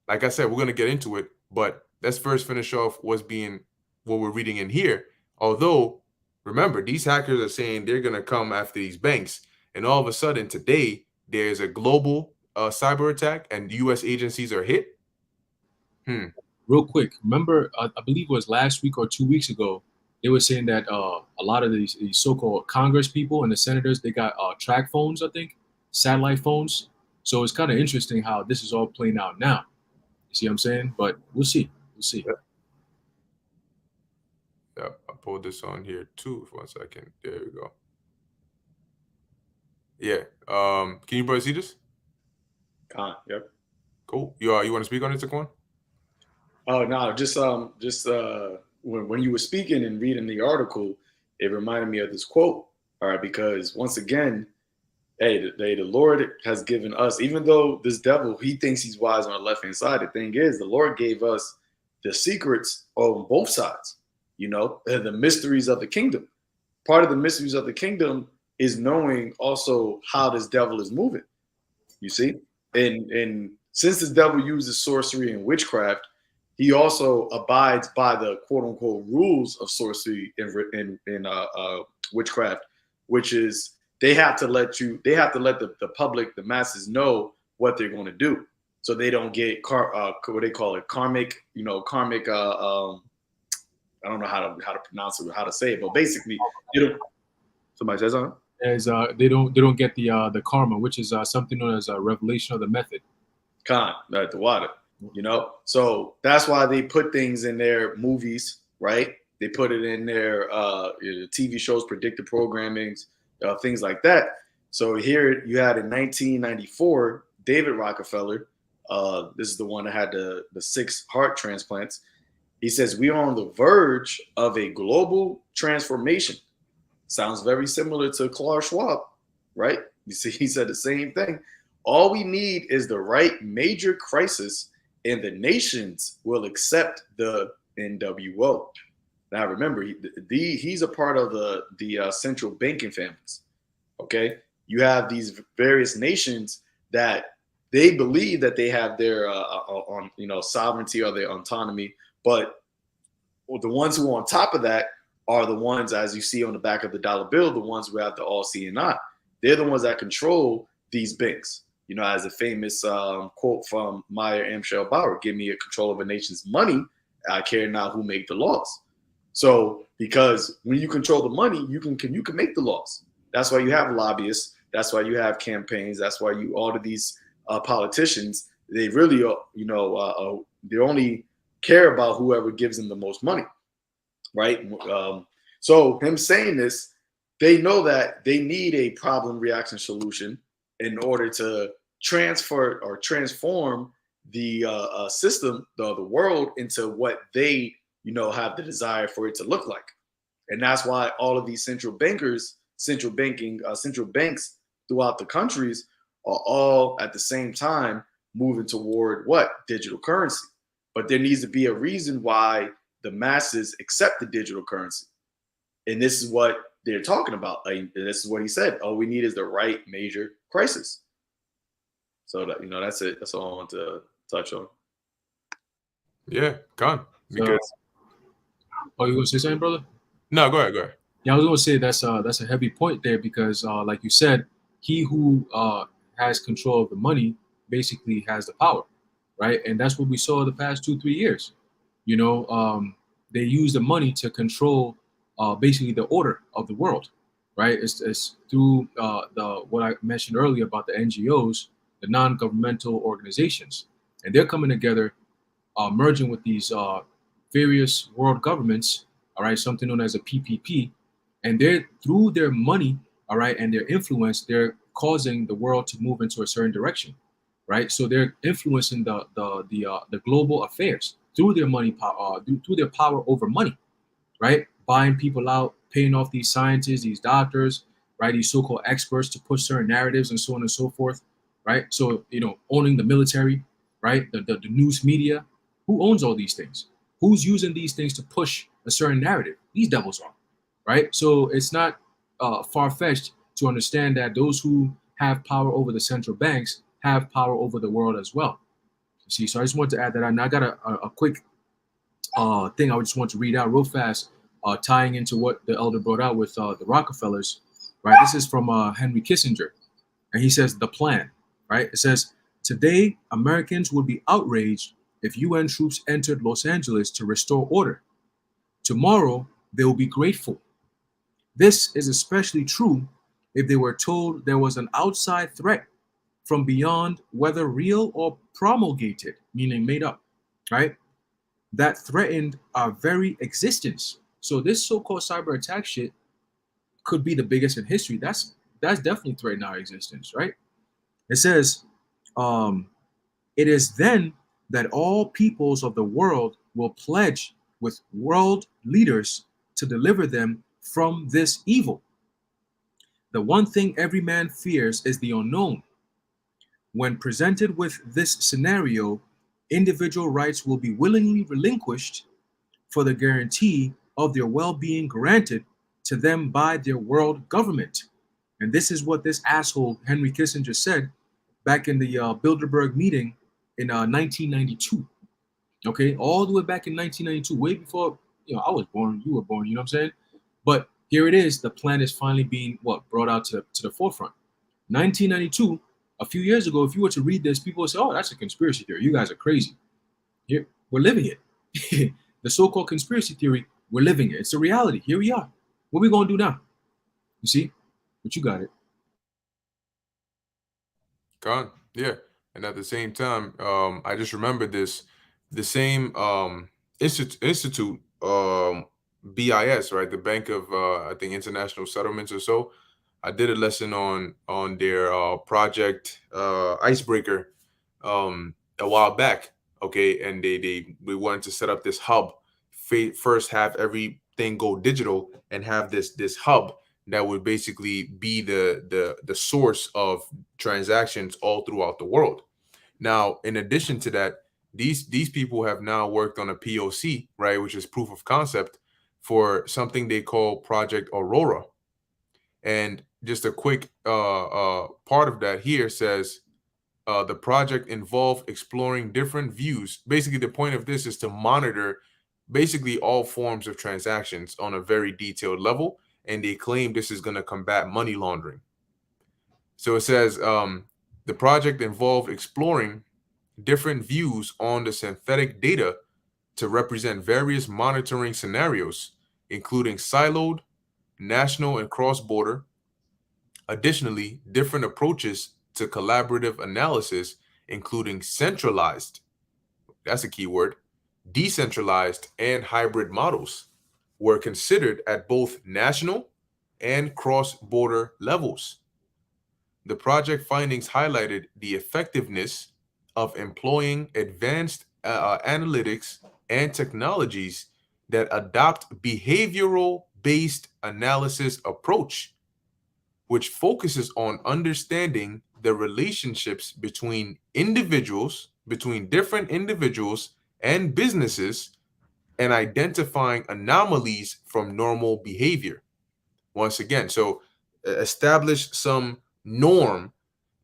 Like I said, we're going to get into it, but let's first finish off what we're reading in here. Although, remember, these hackers are saying they're going to come after these banks, and all of a sudden today there's a global cyber attack and U.S. agencies are hit. Real quick, remember, I believe it was last week or 2 weeks ago, they were saying that a lot of these so-called Congress people and the senators, they got track phones, I think, satellite phones. So it's kind of interesting how this is all playing out now. You see what I'm saying? But we'll see. We'll see. Yeah, I pulled this on here too for 1 second. There we go. Yeah. Can you boys see this? Yep. Cool. You want to speak on it, Taquan? Oh no, just when you were speaking and reading the article, it reminded me of this quote. All right, because once again, the Lord has given us, even though this devil, he thinks he's wise on the left hand side, the thing is, the Lord gave us the secrets on both sides, the mysteries of the kingdom. Part of the mysteries of the kingdom is knowing also how this devil is moving, you see? And since this devil uses sorcery and witchcraft, he also abides by the quote unquote rules of sorcery in witchcraft, which is they have to let the public, the masses know what they're going to do. So they don't get what they call it, karmic, I don't know how to pronounce it or how to say it, but basically somebody says something? As they don't get the karma, which is something known as a revelation of the method. The water. So that's why they put things in their movies, right? They put it in their TV shows, predictive programmings, things like that. So here you had in 1994, David Rockefeller, this is the one that had the 6 heart transplants. He says, we are on the verge of a global transformation. Sounds very similar to Klaus Schwab, right? You see, he said the same thing. All we need is the right major crisis and the nations will accept the NWO. Now, remember, he's a part of the central banking families. Okay, you have these various nations that they believe that they have their sovereignty or their autonomy, but the ones who are on top of that are the ones, as you see on the back of the dollar bill, the ones who have the all seeing eye. They're the ones that control these banks. As a famous quote from Meyer M. Bauer, give me a control of a nation's money, I care not who make the laws. So because when you control the money, you can make the laws. That's why you have lobbyists. That's why you have campaigns. That's why all of these politicians, they really, they only care about whoever gives them the most money, right? So him saying this, they know that they need a problem reaction solution in order to transfer or transform the system, the world, into what they have the desire for it to look like. And that's why all of these central banks throughout the countries are all at the same time moving toward what? Digital currency. But there needs to be a reason why the masses accept the digital currency. And this is what they're talking about. This is what he said. All we need is the right major crisis. So that, that's it. That's all I want to touch on. Yeah, gone. Because Oh, you gonna say something, brother? no, go ahead. Yeah, I was gonna say that's a heavy point there because, like you said, he who has control of the money basically has the power, right? And that's what we saw the past 2-3 years. They use the money to control basically the order of the world, right? It's through what I mentioned earlier about the NGOs, the non-governmental organizations, and they're coming together, merging with these various world governments, all right, something known as a PPP, and they're through their money, all right, and their influence, they're causing the world to move into a certain direction, right? So they're influencing the global affairs through their money, through their power over money, right? Buying people out, paying off these scientists, these doctors, right? These so-called experts to push certain narratives and so on and so forth, right? So, owning the military, right? The news media. Who owns all these things? Who's using these things to push a certain narrative? These devils are, right? So it's not far-fetched to understand that those who have power over the central banks have power over the world as well. You see, so I just want to add that. And I got a quick thing I just want to read out real fast, tying into what the elder brought out with the Rockefellers, right? This is from Henry Kissinger, and he says the plan, right? It says, today, Americans would be outraged if UN troops entered Los Angeles to restore order. Tomorrow, they will be grateful. This is especially true if they were told there was an outside threat from beyond, whether real or promulgated, meaning made up, right? That threatened our very existence. So this so-called cyber attack shit could be the biggest in history. That's definitely threatening our existence, right? It says, it is then that all peoples of the world will pledge with world leaders to deliver them from this evil. The one thing every man fears is the unknown. When presented with this scenario, individual rights will be willingly relinquished for the guarantee of their well-being granted to them by their world government. And this is what this asshole Henry Kissinger said back in the Bilderberg meeting in 1992. Okay, all the way back in 1992, way before I was born, you were born. You know what I'm saying? But here it is. The plan is finally being brought out to the forefront. 1992, a few years ago, if you were to read this, people would say, "Oh, that's a conspiracy theory. You guys are crazy." Here, we're living it. The so-called conspiracy theory, we're living it. It's a reality. Here we are. What are we gonna do now? You see? But you got it. Gone. Yeah. And at the same time, I just remembered this, the same institute, BIS, right? The Bank of I think International Settlements or so. I did a lesson on their project Icebreaker a while back. Okay, and we wanted to set up this hub. First, have everything go digital, and have this hub that would basically be the source of transactions all throughout the world. Now, in addition to that, these people have now worked on a POC, right, which is proof of concept for something they call Project Aurora. And just a quick part of that here says the project involved exploring different views. Basically, the point of this is to monitor basically all forms of transactions on a very detailed level, and they claim this is going to combat money laundering. So it says the project involved exploring different views on the synthetic data to represent various monitoring scenarios, including siloed, national, and cross-border. Additionally, different approaches to collaborative analysis including centralized, that's a key word, decentralized, and hybrid models, were considered at both national and cross-border levels. The project findings highlighted the effectiveness of employing advanced analytics and technologies that adopt behavioral-based analysis approach, which focuses on understanding the relationships between different individuals and businesses, and identifying anomalies from normal behavior. Once again, so establish some norm.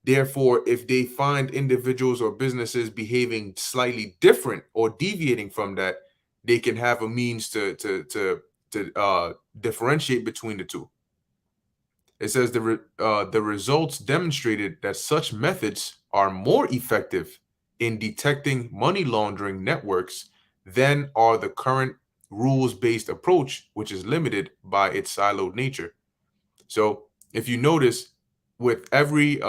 Therefore, if they find individuals or businesses behaving slightly different or deviating from that, they can have a means to differentiate between the two. It says the results demonstrated that such methods are more effective in detecting money laundering networks than are the current rules-based approach, which is limited by its siloed nature. So if you notice, with every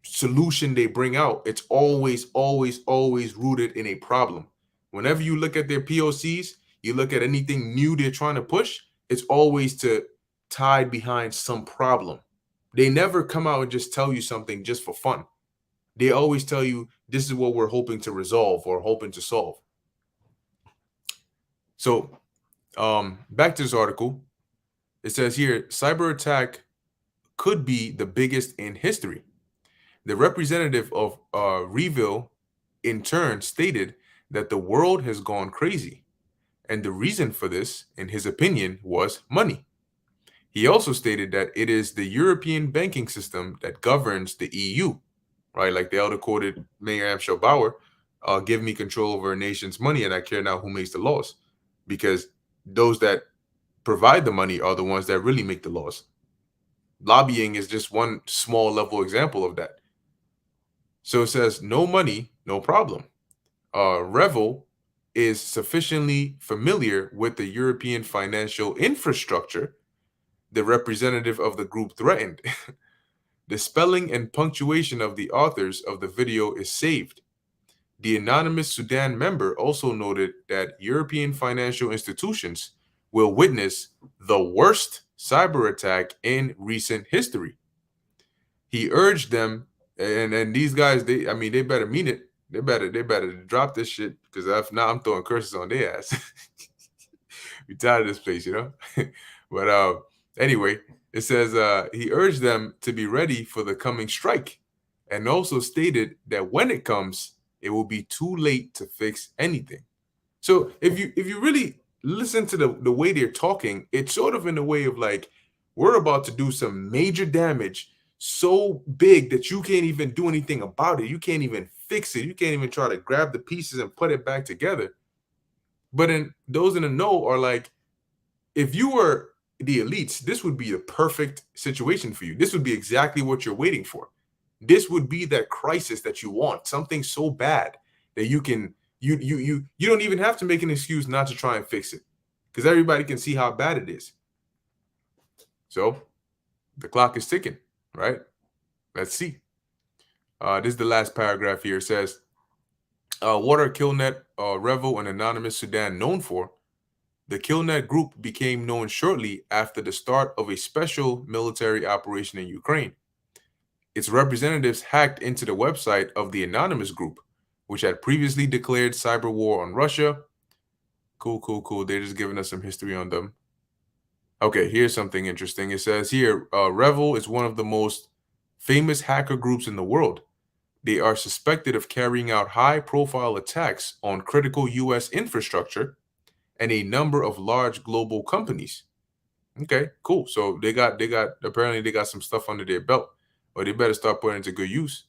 solution they bring out, it's always rooted in a problem. Whenever you look at their POCs, you look at anything new they're trying to push, it's always tied behind some problem. They never come out and just tell you something just for fun. They always tell you this is what we're hoping to resolve or hoping to solve. So back to this article. It says here, cyber attack could be the biggest in history. The representative of Reville in turn stated that the world has gone crazy, and the reason for this, in his opinion, was money. He also stated that it is the European banking system that governs the EU, right? Like the elder quoted Mayor Amschel Bauer, give me control over a nation's money and I care not who makes the laws, because those that provide the money are the ones that really make the laws. Lobbying is just one small level example of that. So it says no money, no problem. Reville is sufficiently familiar with the European financial infrastructure, the representative of the group threatened. The spelling and punctuation of the authors of the video is saved. The anonymous Sudan member also noted that European financial institutions will witness the worst cyber attack in recent history. He urged them, and these guys, they better mean it. They better drop this shit, because if not, I'm throwing curses on their ass. We tired of this place, you know. But anyway, it says he urged them to be ready for the coming strike, and also stated that when it comes, it will be too late to fix anything. So if you really listen to the way they're talking, it's sort of in a way of like, we're about to do some major damage so big that you can't even do anything about it. You can't even fix it. You can't even try to grab the pieces and put it back together. But then those in the know are like, if you were the elites, this would be the perfect situation for you. This would be exactly what you're waiting for. This would be that crisis that you want, something so bad that you don't even have to make an excuse not to try and fix it, because everybody can see how bad it is. So the clock is ticking, right? Let's see. This is the last paragraph here. It says, what are Killnet, Reville, and Anonymous Sudan known for? The Killnet group became known shortly after the start of a special military operation in Ukraine. Its representatives hacked into the website of the Anonymous group, which had previously declared cyber war on Russia. Cool. They're just giving us some history on them. Okay, here's something interesting. It says here, Reville is one of the most famous hacker groups in the world. They are suspected of carrying out high-profile attacks on critical U.S. infrastructure and a number of large global companies. Okay, cool. So apparently they got some stuff under their belt, or they better start putting it to good use.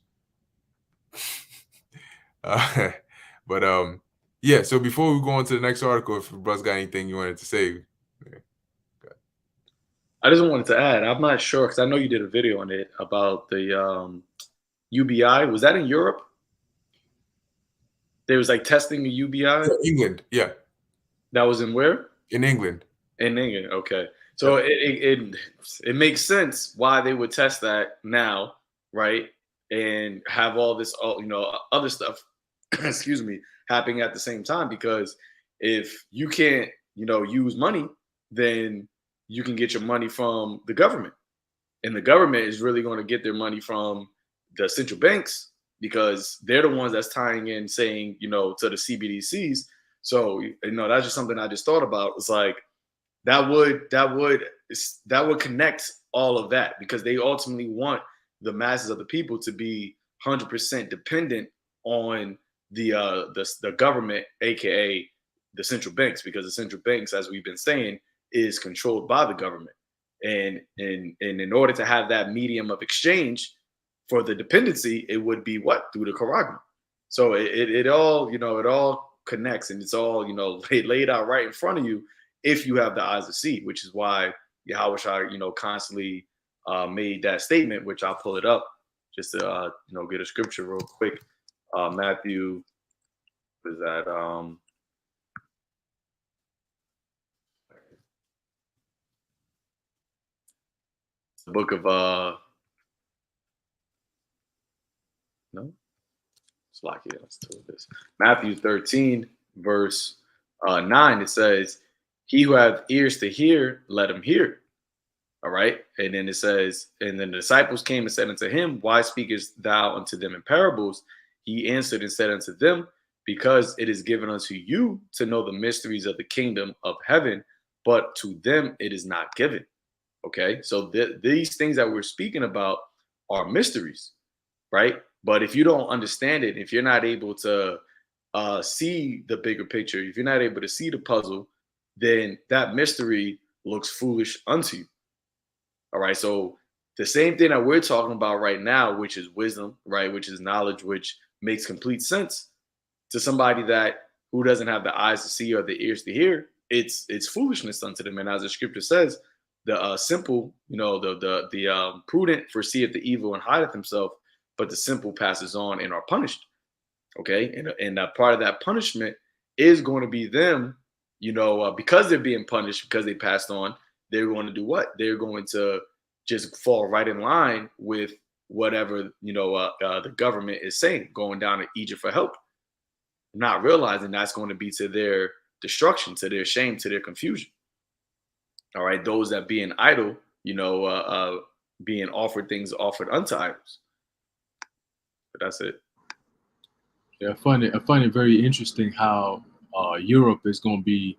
Yeah. So before we go on to the next article, if Bruce got anything you wanted to say. I just wanted to add, I'm not sure, because I know you did a video on it about the UBI. Was that in Europe? They was like testing the UBI? England, yeah. That was in where? In England. In England, okay. So it makes sense why they would test that now, right? and have all this, other stuff, excuse me, happening at the same time. Because if you can't, use money, then you can get your money from the government, and the government is really going to get their money from the central banks, because they're the ones that's tying in, saying, to the CBDCs. So, that's just something I just thought about. It's like that would connect all of that, because they ultimately want the masses of the people to be 100% dependent on the government, aka the central banks, because the central banks, as we've been saying, is controlled by the government. And in order to have that medium of exchange for the dependency, it would be what? Through the Quran. So it all, it all connects, and it's all, laid out right in front of you if you have the eyes to see, which is why Yahweh, constantly made that statement, which I'll pull it up just to, get a scripture real quick. Matthew, what is that? The book of, no, it's like, yeah, let's do this. Matthew 13, verse 9, it says, he who hath ears to hear, let him hear. All right. And then it says, and then the disciples came and said unto him, why speakest thou unto them in parables? He answered and said unto them, because it is given unto you to know the mysteries of the kingdom of heaven, but to them it is not given. Okay. So these things that we're speaking about are mysteries, right? But if you don't understand it, if you're not able to see the bigger picture, if you're not able to see the puzzle, then that mystery looks foolish unto you. All right. So the same thing that we're talking about right now, which is wisdom, right, which is knowledge, which makes complete sense to somebody who doesn't have the eyes to see or the ears to hear, it's foolishness unto them. And as the scripture says, the simple, the prudent foreseeth the evil and hideth himself, but the simple passes on and are punished. Okay. And part of that punishment is going to be them, because they're being punished because they passed on. They're going to do what? They're going to just fall right in line with whatever, the government is saying, going down to Egypt for help, not realizing that's going to be to their destruction, to their shame, to their confusion. All right. Those that being idle, being offered things offered unto idols. But that's it. Yeah, I find it very interesting how Europe is going to be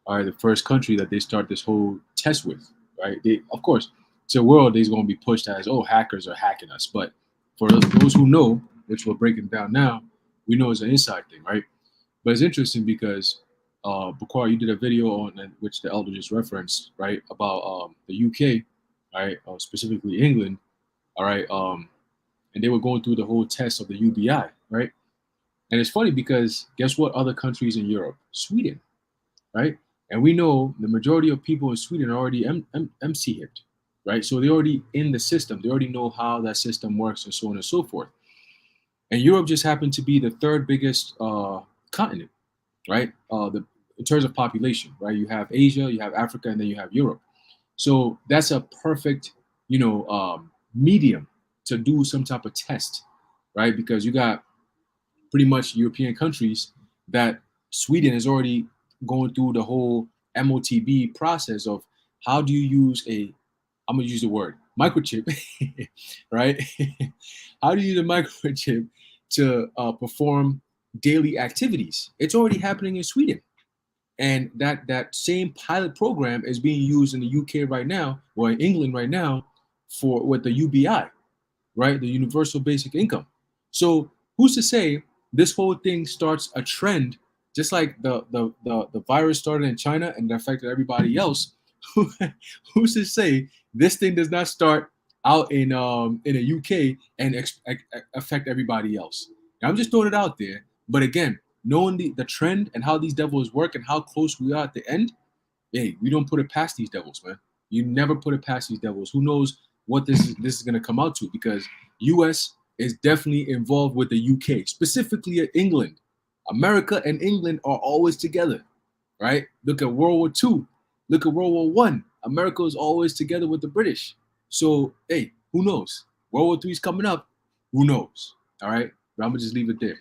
the first country that they start this whole test with, right? They, of course, to the world, they're going to be pushed as, oh, hackers are hacking us. But for those who know, which we're breaking down now, we know it's an inside thing, right? But it's interesting because, Bakar, you did a video on which the elder just referenced, right, about the UK, right, specifically England, all right, and they were going through the whole test of the UBI, right? And it's funny because guess what other countries in Europe? Sweden, right? And we know the majority of people in Sweden are already MC-hipped, right? So they're already in the system. They already know how that system works and so on and so forth. And Europe just happened to be the third biggest continent, right? In terms of population, right? You have Asia, you have Africa, and then you have Europe. So that's a perfect, medium to do some type of test, right? Because you got pretty much European countries that Sweden is already going through the whole MOTB process of how do you use I'm going to use the word microchip, right? How do you use a microchip to perform daily activities? It's already happening in Sweden. And that same pilot program is being used in the UK right now, or in England right now, with the UBI, right? The Universal Basic Income. So who's to say this whole thing starts a trend, just like the virus started in China and affected everybody else? Who's to say this thing does not start out in the UK and affect everybody else? Now, I'm just throwing it out there. But again, knowing the trend and how these devils work and how close we are at the end, hey, we don't put it past these devils, man. You never put it past these devils. Who knows what this is going to come out to? Because U.S. is definitely involved with the UK, specifically England. America and England are always together, right? Look at World War II. Look at World War I. America is always together with the British. So, hey, who knows? World War III is coming up. Who knows? All right, but I'm gonna just leave it there.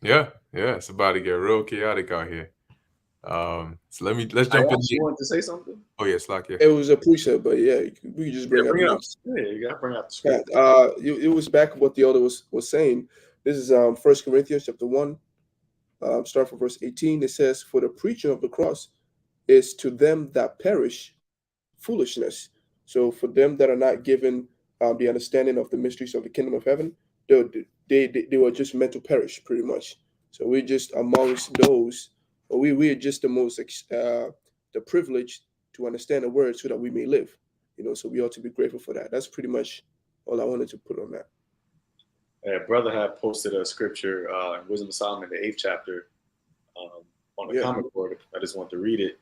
Yeah, it's about to get real chaotic out here. So let's jump in. You want to say something? Oh yes, Slack, yeah. It was a precept, but yeah, we can just bring up. Yeah, you gotta bring out the script. It was back what the elder was saying. This is 1 Corinthians chapter 1, start from verse 18. It says, "For the preaching of the cross is to them that perish foolishness." So for them that are not given the understanding of the mysteries of the kingdom of heaven, they were just meant to perish, pretty much. So we're just amongst those, or we are just the most the privileged to understand the word so that we may live. So we ought to be grateful for that. That's pretty much all I wanted to put on that. Brother had posted a scripture in Wisdom of Solomon, the 8th chapter, on the comment board. I just want to read it.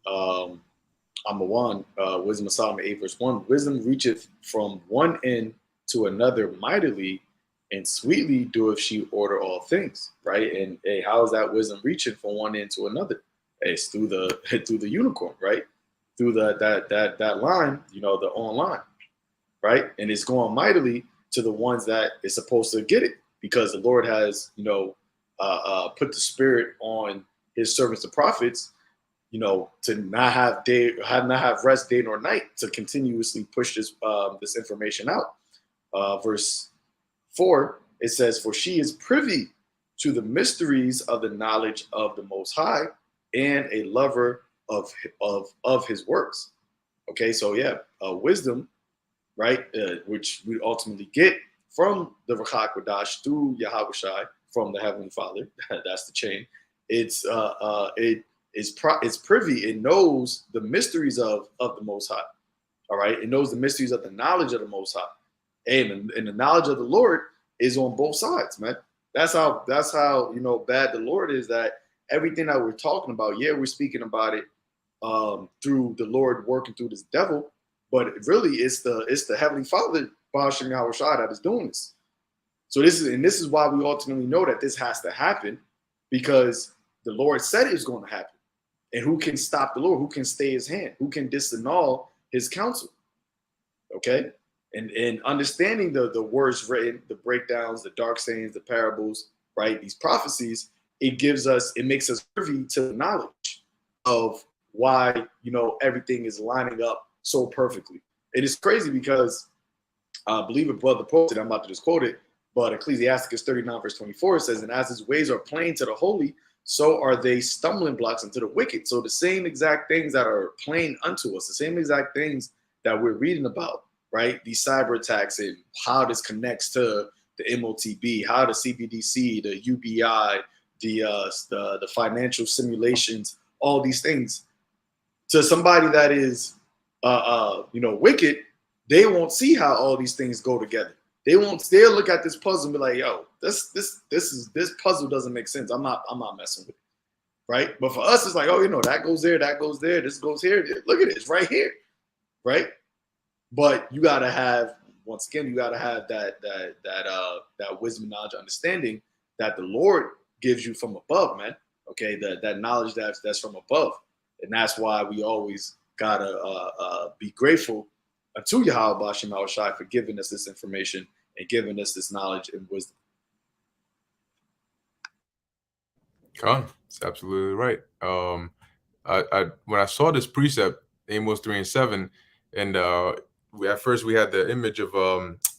I'm one, Wisdom of Solomon 8 verse 1. Wisdom reacheth from one end to another mightily, and sweetly doeth she order all things. Right? And hey, how is that wisdom reaching from one end to another? Hey, it's through the unicorn, right? Through that line, the online, right? And it's going mightily to the ones that is supposed to get it, because the Lord has, put the spirit on his servants, the prophets, to not have rest day nor night, to continuously push this information out. Verse 4, it says, "For she is privy to the mysteries of the knowledge of the Most High, and a lover of his works." Okay, so yeah, wisdom, right, which we ultimately get from the Ruach HaKodesh through Yahweh Shai, from the Heavenly Father. That's the chain. It's privy. It knows the mysteries of the Most High. All right, it knows the mysteries of the knowledge of the Most High, and the knowledge of the Lord is on both sides, man. That's how bad the Lord is. That everything that we're talking about, yeah, we're speaking about it through the Lord working through this devil, but really it's the Heavenly Father, Bashim Yahweh Shai, that is doing this. So this is why we ultimately know that this has to happen, because the Lord said it was going to happen. And who can stop the Lord? Who can stay his hand? Who can disannul his counsel? Okay? And understanding the words written, the breakdowns, the dark sayings, the parables, right? These prophecies, it makes us privy to the knowledge of why, everything is lining up so perfectly. It is crazy because I believe it, brother posted, I'm about to just quote it, but Ecclesiasticus 39 verse 24 says, "And as his ways are plain to the holy, so are they stumbling blocks unto the wicked." So the same exact things that are plain unto us, the same exact things that we're reading about, right? These cyber attacks and how this connects to the MOTB, how the CBDC, the UBI, the financial simulations, all these things. To somebody that is, wicked, they won't see how all these things go together. They'll look at this puzzle and be like, "Yo, this puzzle doesn't make sense. I'm not messing with it." Right? But for us, it's like, "Oh, that goes there, this goes here. Look at it, it's right here." Right? But you gotta have, once again, that wisdom, knowledge, understanding that the Lord gives you from above, man. Okay, that knowledge that's from above. And that's why we always gotta be grateful to Yahweh Bashim Yahweh Shai for giving us this information and giving us this knowledge and wisdom. That's absolutely right. When I saw this precept, Amos 3 and 7, and at first we had the image of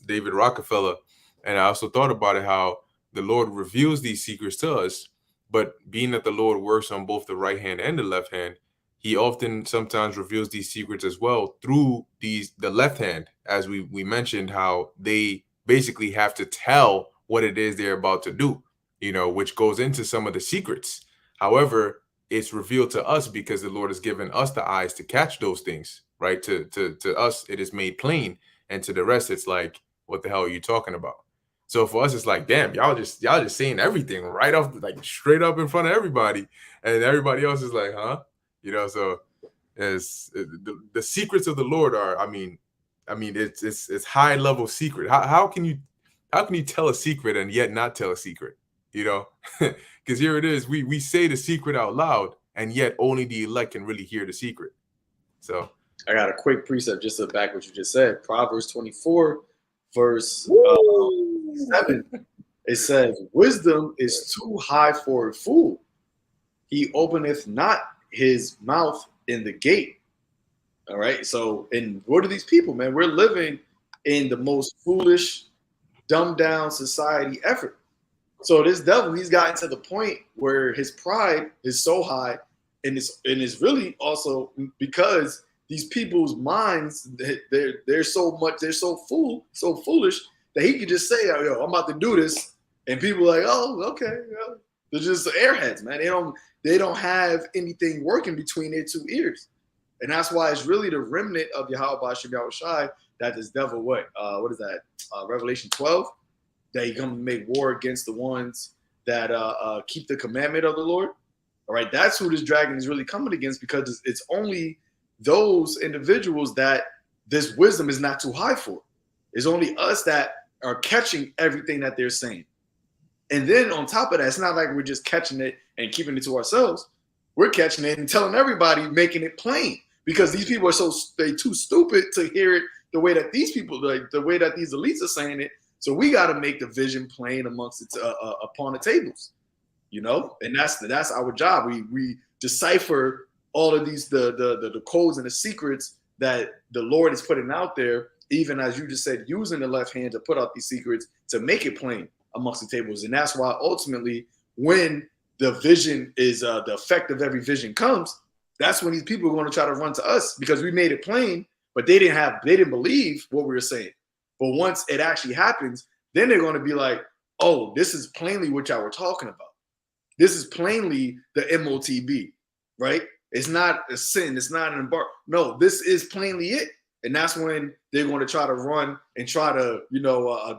David Rockefeller, and I also thought about it, how the Lord reveals these secrets to us, but being that the Lord works on both the right hand and the left hand, he often sometimes reveals these secrets as well through the left hand, as we mentioned, how they basically have to tell what it is they're about to do, which goes into some of the secrets. However, it's revealed to us because the Lord has given us the eyes to catch those things, right? To us, it is made plain, and to the rest, it's like, what the hell are you talking about? So for us, it's like, damn, y'all just saying everything right off, like straight up in front of everybody, and everybody else is like, huh? So as the secrets of the Lord are, I mean, it's high level secret. How can you tell a secret and yet not tell a secret? Because here it is, we say the secret out loud, and yet only the elect can really hear the secret. So I got a quick precept just to back what you just said. Proverbs 24, verse 7. It says, wisdom is too high for a fool. He openeth not his mouth in the gate. All right. So, and what are these people, man? We're living in the most foolish, dumbed down society ever. So this devil, he's gotten to the point where his pride is so high, and it's really also because these people's minds, they're so foolish that he could just say, yo, I'm about to do this, and people are like, oh, okay. Yeah. They're just airheads, man. They don't have anything working between their two ears. And that's why it's really the remnant of Yahweh Bashim Yahushai that this devil, what is that? Revelation 12, that he come to make war against the ones that keep the commandment of the Lord. All right, that's who this dragon is really coming against, because it's only those individuals that this wisdom is not too high for. It's only us that are catching everything that they're saying. And then on top of that, it's not like we're just catching it and keeping it to ourselves. We're catching it and telling everybody, making it plain. Because these people are they too stupid to hear it the way that these people, like the way that these elites are saying it. So we got to make the vision plain amongst it upon the tables, you know. And that's our job. We decipher all of these the codes and the secrets that the Lord is putting out there. Even as you just said, using the left hand to put out these secrets to make it plain amongst the tables. And that's why ultimately, when the vision is the effect of every vision comes, that's when these people are going to try to run to us, because we made it plain, but they didn't believe what we were saying. But once it actually happens, then they're going to be like, oh, this is plainly what y'all were talking about. This is plainly the MOTB, right? It's not a sin. It's not an embark. No, this is plainly it. And that's when they're going to try to run and try to,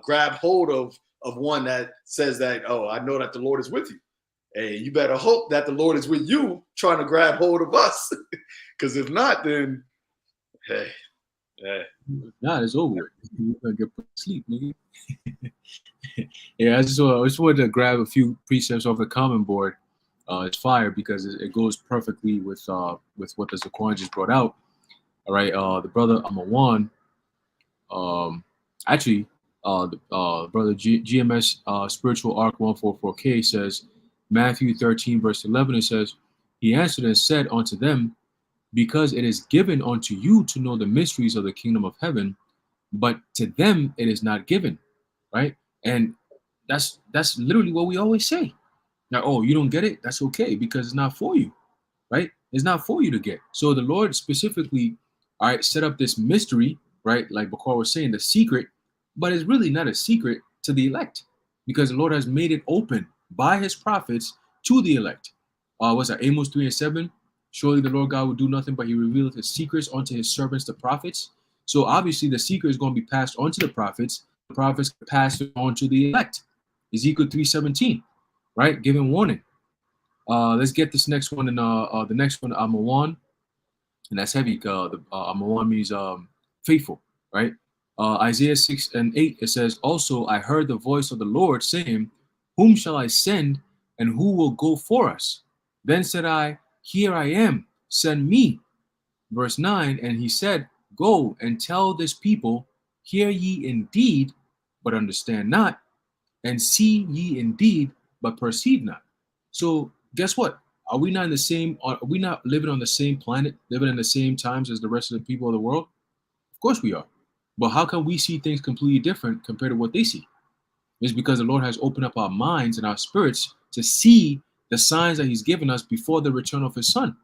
grab hold of one that says that, oh, I know that the Lord is with you. Hey, you better hope that the Lord is with you trying to grab hold of us. Because if not, then, hey. Nah, it's over. You're going to get put to sleep, nigga. Yeah, I just wanted to grab a few precepts off the common board. It's fire because it goes perfectly with what the Zaquan just brought out. All right, the brother Amawan, the brother GMS Spiritual Arc 144K says, Matthew 13, verse 11, it says, he answered and said unto them, because it is given unto you to know the mysteries of the kingdom of heaven, but to them it is not given, right? And that's literally what we always say. Now, oh, you don't get it? That's okay, because it's not for you, right? It's not for you to get. So the Lord specifically, all right, set up this mystery, right? Like Bakar was saying, the secret, but it's really not a secret to the elect, because the Lord has made it open by his prophets to the elect. What's that? Amos 3:7. Surely the Lord God will do nothing, but he revealed his secrets unto his servants, the prophets. So obviously the secret is going to be passed on to the prophets. The prophets pass it on to the elect. Ezekiel 3:17, right? Giving warning. Let's get this next one. And the next one, Amawan. And that's heavy. Amawan means faithful, right? Isaiah 6:8, it says, also I heard the voice of the Lord saying, whom shall I send, and who will go for us? Then said I, here I am, send me. Verse 9, and he said, go and tell this people, hear ye indeed, but understand not, and see ye indeed, but perceive not. So guess what? Are we not living on the same planet, living in the same times as the rest of the people of the world? Of course we are. But how can we see things completely different compared to what they see? It's because the Lord has opened up our minds and our spirits to see the signs that he's given us before the return of his son,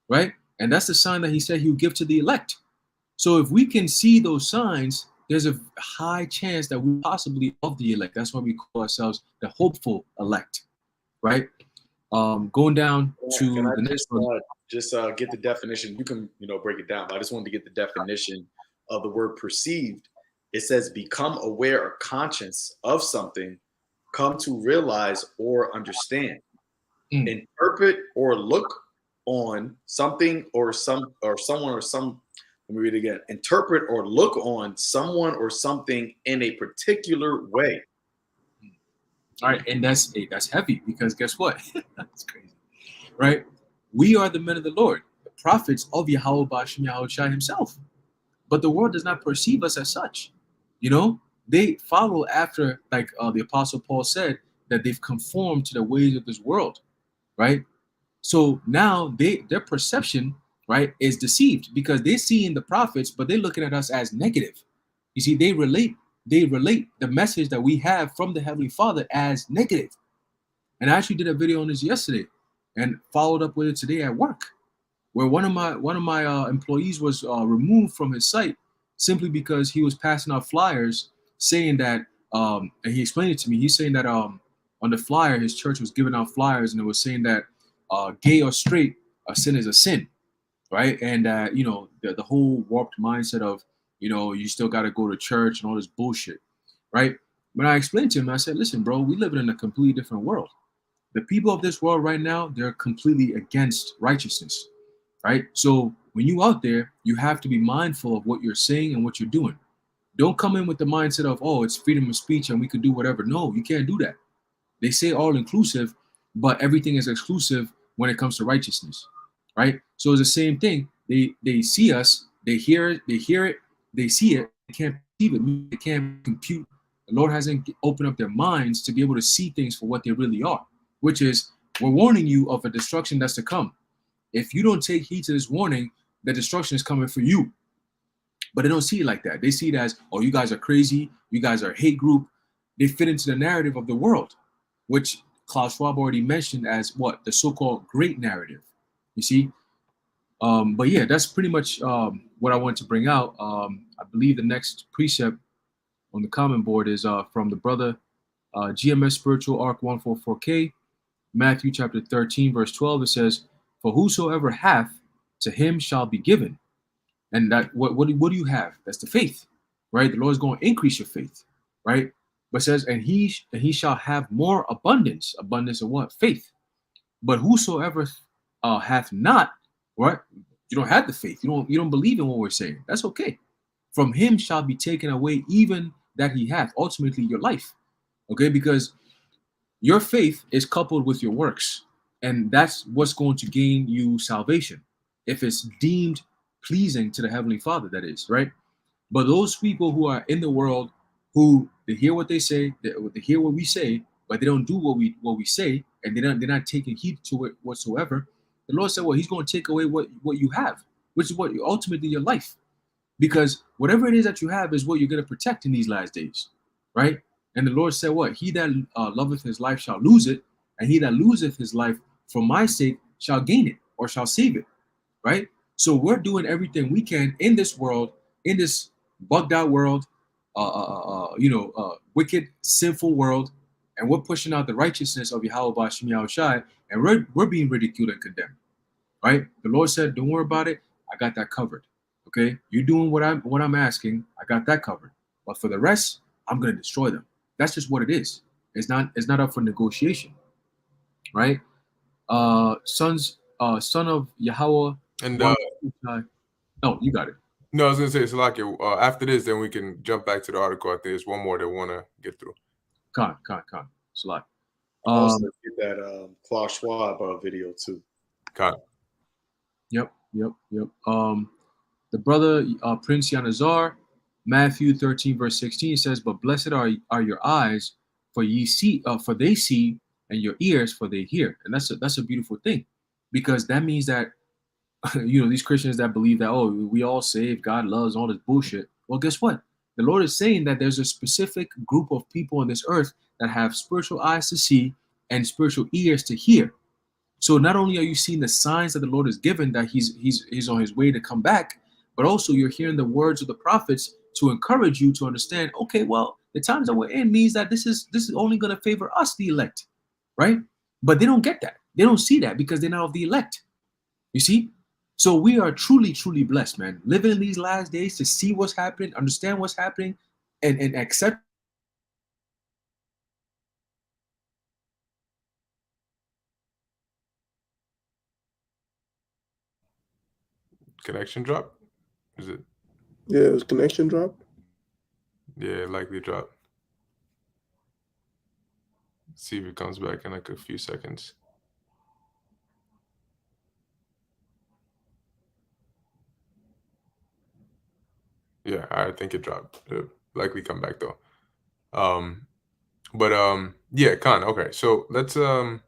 right? And that's the sign that he said he would give to the elect. So if we can see those signs, there's a high chance that we possibly of the elect. That's why we call ourselves the hopeful elect, right? Going down to the next one. Just get the definition. You can, break it down. But I just wanted to get the definition of the word perceived. It says become aware or conscious of something, come to realize or understand, interpret or look on something or someone or some. Let me read it again. Interpret or look on someone or something in a particular way. All right, and that's heavy, because guess what? That's crazy, right? We are the men of the Lord. The prophets of Yahweh Bashim Yahushua himself. But the world does not perceive us as such. You know, they follow after, like the Apostle Paul said, that they've conformed to the ways of this world, right? So now their perception, right, is deceived because they're seeing the prophets, but they're looking at us as negative. You see, they relate the message that we have from the Heavenly Father as negative. And I actually did a video on this yesterday and followed up with it today at work, where one of my employees was removed from his site simply because he was passing out flyers saying that, and he explained it to me. He's saying that on the flyer, his church was giving out flyers, and it was saying that gay or straight, a sin is a sin, right? And you know, the whole warped mindset of, you know, you still got to go to church and all this bullshit, right? When I explained to him, I said, listen, bro, we live in a completely different world. The people of this world right now, they're completely against righteousness, right? So when you out there, you have to be mindful of what you're saying and what you're doing. Don't come in with the mindset of, oh, it's freedom of speech and we could do whatever. No, you can't do that. They say all inclusive, but everything is exclusive when it comes to righteousness, right? So it's the same thing. They see us, they hear it, they see it, they can't perceive it, they can't compute. The Lord hasn't opened up their minds to be able to see things for what they really are, which is, we're warning you of a destruction that's to come. If you don't take heed to this warning, the destruction is coming for you. But they don't see it like that. They see it as, oh, you guys are crazy, you guys are a hate group. They fit into the narrative of the world, which Klaus Schwab already mentioned as what? The so-called great narrative. You see? But yeah, that's pretty much what I want to bring out. I believe the next precept on the comment board is from the brother GMS Spiritual Arc 144K, Matthew chapter 13, verse 12. It says, for whosoever hath, to him shall be given. And that what do you have? That's the faith, right? The Lord is going to increase your faith, right? But it says, and he shall have more abundance. Abundance of what? Faith. But whosoever hath not, right? You don't have the faith. You don't believe in what we're saying. That's okay. From him shall be taken away even that he hath. Ultimately, your life. Okay, because your faith is coupled with your works, and that's what's going to gain you salvation. If it's deemed pleasing to the Heavenly Father, that is, right? But those people who are in the world, who they hear what they say, they hear what we say, but they don't do what we say, and they're not taking heed to it whatsoever. The Lord said, well, He's going to take away what you have, which is what ultimately your life, because whatever it is that you have is what you're going to protect in these last days, right? And the Lord said, what? He that loveth his life shall lose it, and he that loseth his life for my sake shall gain it or shall save it, right? So we're doing everything we can in this world, in this bugged out world, wicked, sinful world, and we're pushing out the righteousness of Yahweh Bashim Yahushai, and we're being ridiculed and condemned, right? The Lord said, don't worry about it. I got that covered. Okay, you're doing what I'm asking. I got that covered. But for the rest, I'm going to destroy them. That's just what it is. It's not up for negotiation, right? Son of Yahweh. And no, you got it. no, I was gonna say, Salaki, after this, then we can jump back to the article. I think there's one more that we want to get through. Con. Salaki. Also get that Klaus Schwab video too. Con. Yep. The brother Prince Yanazar, Matthew 13 verse 16 says, "But blessed are your eyes, for ye see, for they see, and your ears, for they hear." And that's a beautiful thing, because that means that these Christians that believe that, oh, we all saved, God loves, all this bullshit. Well, guess what? The Lord is saying that there's a specific group of people on this earth that have spiritual eyes to see and spiritual ears to hear. So not only are you seeing the signs that the Lord has given that he's on his way to come back, but also you're hearing the words of the prophets to encourage you to understand, okay, well, the times that we're in means that this is only going to favor us, the elect, right? But they don't get that. They don't see that because they're not of the elect. You see? So we are truly, truly blessed, man. Living in these last days to see what's happening, understand what's happening, and accept. Connection drop? Is it? Yeah, it was connection drop. Yeah, likely drop. See if it comes back in like a few seconds. Yeah, I think it dropped. It'll likely come back though. Yeah, Khan. Okay, so let's that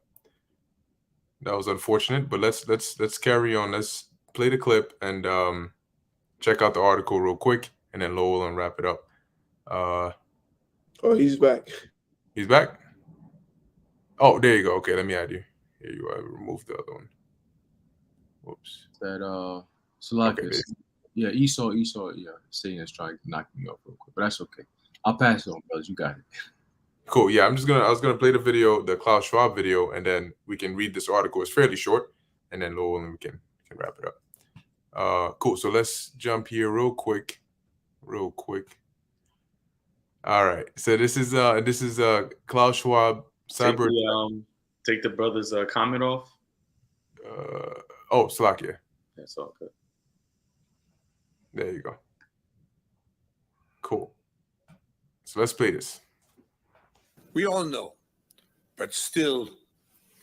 was unfortunate, but let's carry on. Let's play the clip and check out the article real quick, and then Lowell will wrap it up. Oh, he's back. He's back. Oh, there you go. Okay, let me add you. Here you are. Remove the other one. Whoops. That Okay, Salakis. Yeah, Esau, yeah, Satan is trying to knock me off real quick, but that's okay. I'll pass it on, brothers. You got it. Cool. Yeah, I was gonna play the video, the Klaus Schwab video, and then we can read this article. It's fairly short, and then Lowell and we can wrap it up. Cool. So let's jump here real quick. All right. So this is Klaus Schwab cyber. Take the brother's comment off. Slovakia. That's all good. There you go. Cool. So let's play this. We all know, but still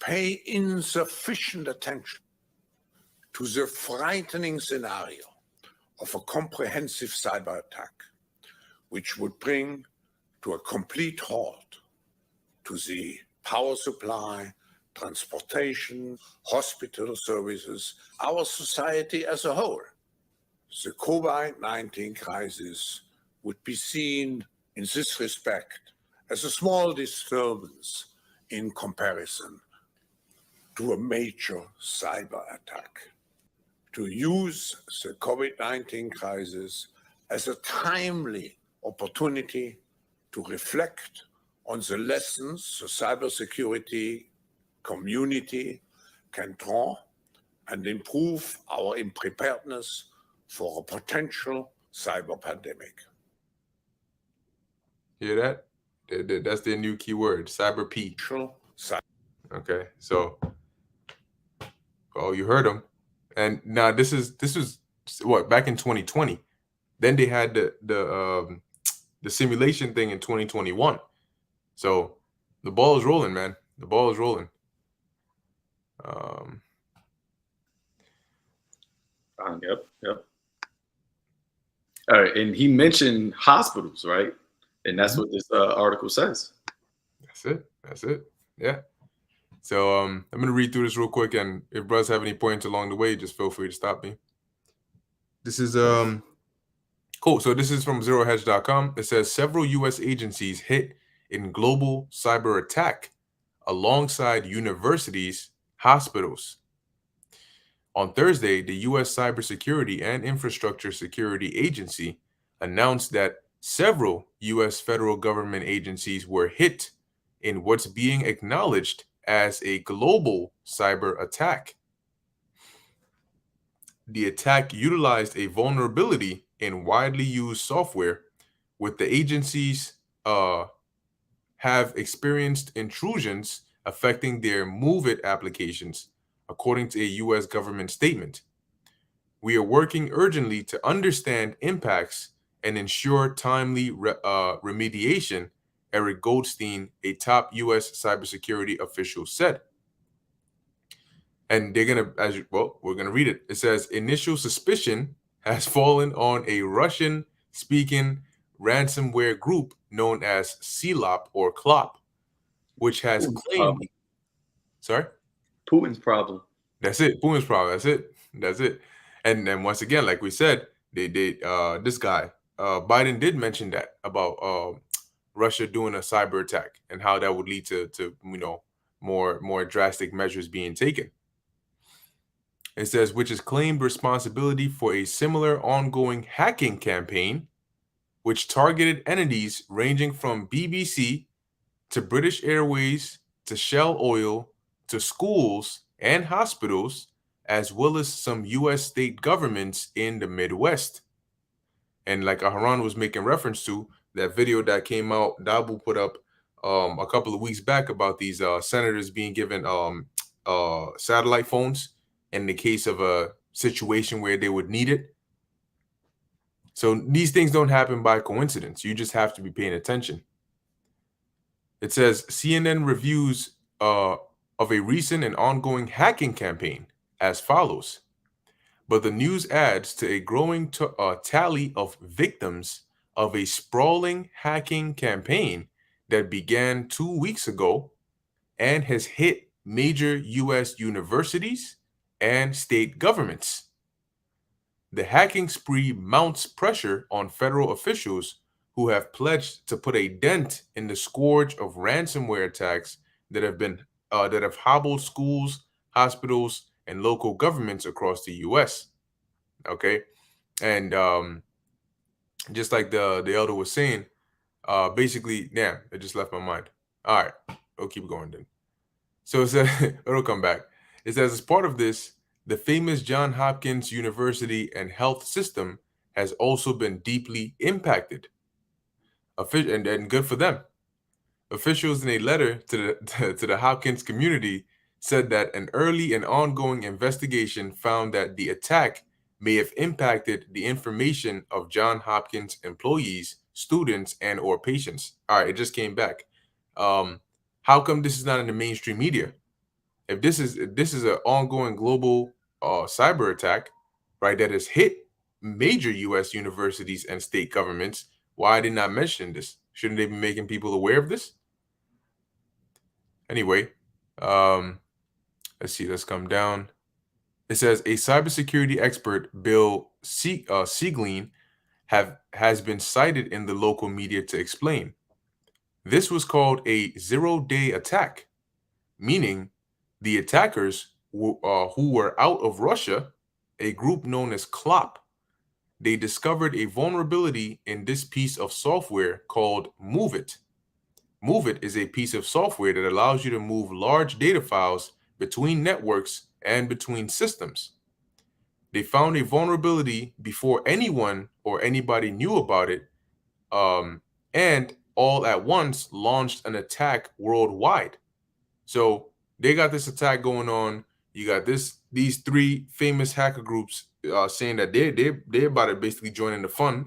pay insufficient attention to the frightening scenario of a comprehensive cyber attack, which would bring to a complete halt to the power supply, transportation, hospital services, our society as a whole. The COVID-19 crisis would be seen in this respect as a small disturbance in comparison to a major cyber attack. To use the COVID-19 crisis as a timely opportunity to reflect on the lessons the cybersecurity community can draw and improve our preparedness for a potential cyber pandemic. Hear that? That's their new keyword, cyber P. Okay, so you heard them. And now this was what, back in 2020. Then they had the simulation thing in 2021. So the ball is rolling, man. The ball is rolling. Yep. All right, and he mentioned hospitals, right? And that's what this article says. That's it. Yeah. So I'm gonna read through this real quick, and if brothers have any points along the way, just feel free to stop me. This is cool. So this is from zerohedge.com. It says several U.S. agencies hit in global cyber attack alongside universities, hospitals. On Thursday, the U.S. Cybersecurity and Infrastructure Security Agency announced that several U.S. federal government agencies were hit in what's being acknowledged as a global cyber attack. The attack utilized a vulnerability in widely used software, with the agencies have experienced intrusions affecting their MOVEit applications, according to a U.S. government statement. We are working urgently to understand impacts and ensure timely remediation, Eric Goldstein, a top U.S. cybersecurity official, said. And they're we're gonna read it. It says initial suspicion has fallen on a Russian-speaking ransomware group known as CLOP or CLOP, which has claimed. Sorry? Putin's problem. That's it. Putin's problem. That's it. And then once again, like we said, this guy, Biden did mention that about Russia doing a cyber attack and how that would lead to more drastic measures being taken. It says, which has claimed responsibility for a similar ongoing hacking campaign, which targeted entities ranging from BBC to British Airways to Shell Oil to schools and hospitals, as well as some U.S. state governments in the Midwest. And like Aharon was making reference to, that video that came out, Dabu put up a couple of weeks back about these senators being given satellite phones in the case of a situation where they would need it. So these things don't happen by coincidence. You just have to be paying attention. It says CNN reviews of a recent and ongoing hacking campaign as follows. but the news adds to a growing tally of victims of a sprawling hacking campaign that began 2 weeks ago and has hit major U.S. universities and state governments. The hacking spree mounts pressure on federal officials who have pledged to put a dent in the scourge of ransomware attacks that have hobbled schools, hospitals, and local governments across the U.S. Okay, and just like the elder was saying, basically, yeah, it just left my mind. All right, we'll keep going then. So it says it'll come back. It says as part of this, the famous Johns Hopkins University and health system has also been deeply impacted. And good for them. Officials in a letter to the Hopkins community said that an early and ongoing investigation found that the attack may have impacted the information of Johns Hopkins employees, students, and or patients. All right, it just came back. How come this is not in the mainstream media? If this is an ongoing global cyber attack, right, that has hit major U.S. universities and state governments, why are they not mentioning this? Shouldn't they be making people aware of this? Anyway, let's see. Let's come down. It says a cybersecurity expert, Bill Sieglein, has been cited in the local media to explain. This was called a zero-day attack, meaning the attackers who were out of Russia, a group known as KLOP. They discovered a vulnerability in this piece of software called Move It. Move It is a piece of software that allows you to move large data files between networks and between systems. They found a vulnerability before anyone or anybody knew about it, and all at once launched an attack worldwide. So they got this attack going on. You got these three famous hacker groups saying that they're about to basically join in the fun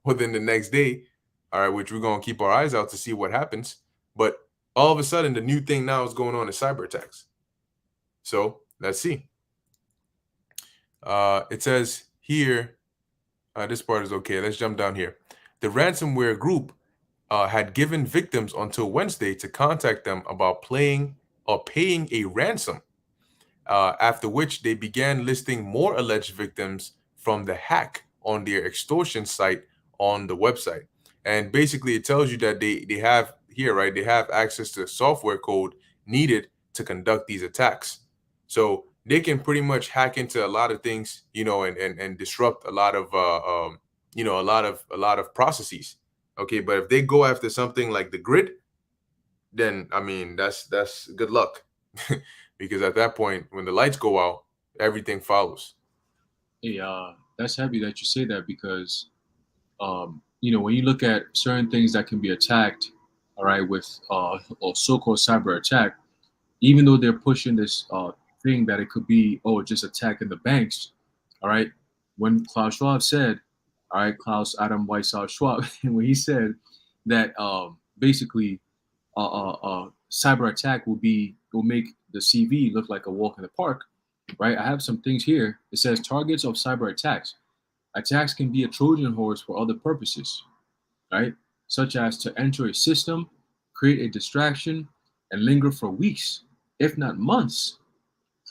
within the next day. All right, which we're gonna keep our eyes out to see what happens. But all of a sudden, the new thing now is going on is cyber attacks. So let's see. It says here, this part is okay. Let's jump down here. The ransomware group had given victims until Wednesday to contact them about paying a ransom, after which they began listing more alleged victims from the hack on their extortion site on the website. And basically, it tells you that they have here, right? They have access to software code needed to conduct these attacks. So they can pretty much hack into a lot of things, and disrupt a lot of, a lot of processes. Okay, but if they go after something like the grid, then I mean that's good luck, because at that point, when the lights go out, everything follows. Hey, that's heavy that you say that, because when you look at certain things that can be attacked, all right, with a so-called cyber attack, even though they're pushing this thing that it could be, just attacking the banks, all right, when Klaus Schwab said, all right, Klaus Adam Weishaupt Schwab, and when he said that basically cyber attack will make the CV look like a walk in the park, right? I have some things here. It says targets of cyber attacks. Attacks can be a Trojan horse for other purposes, right? Such as to enter a system, create a distraction, and linger for weeks, if not months,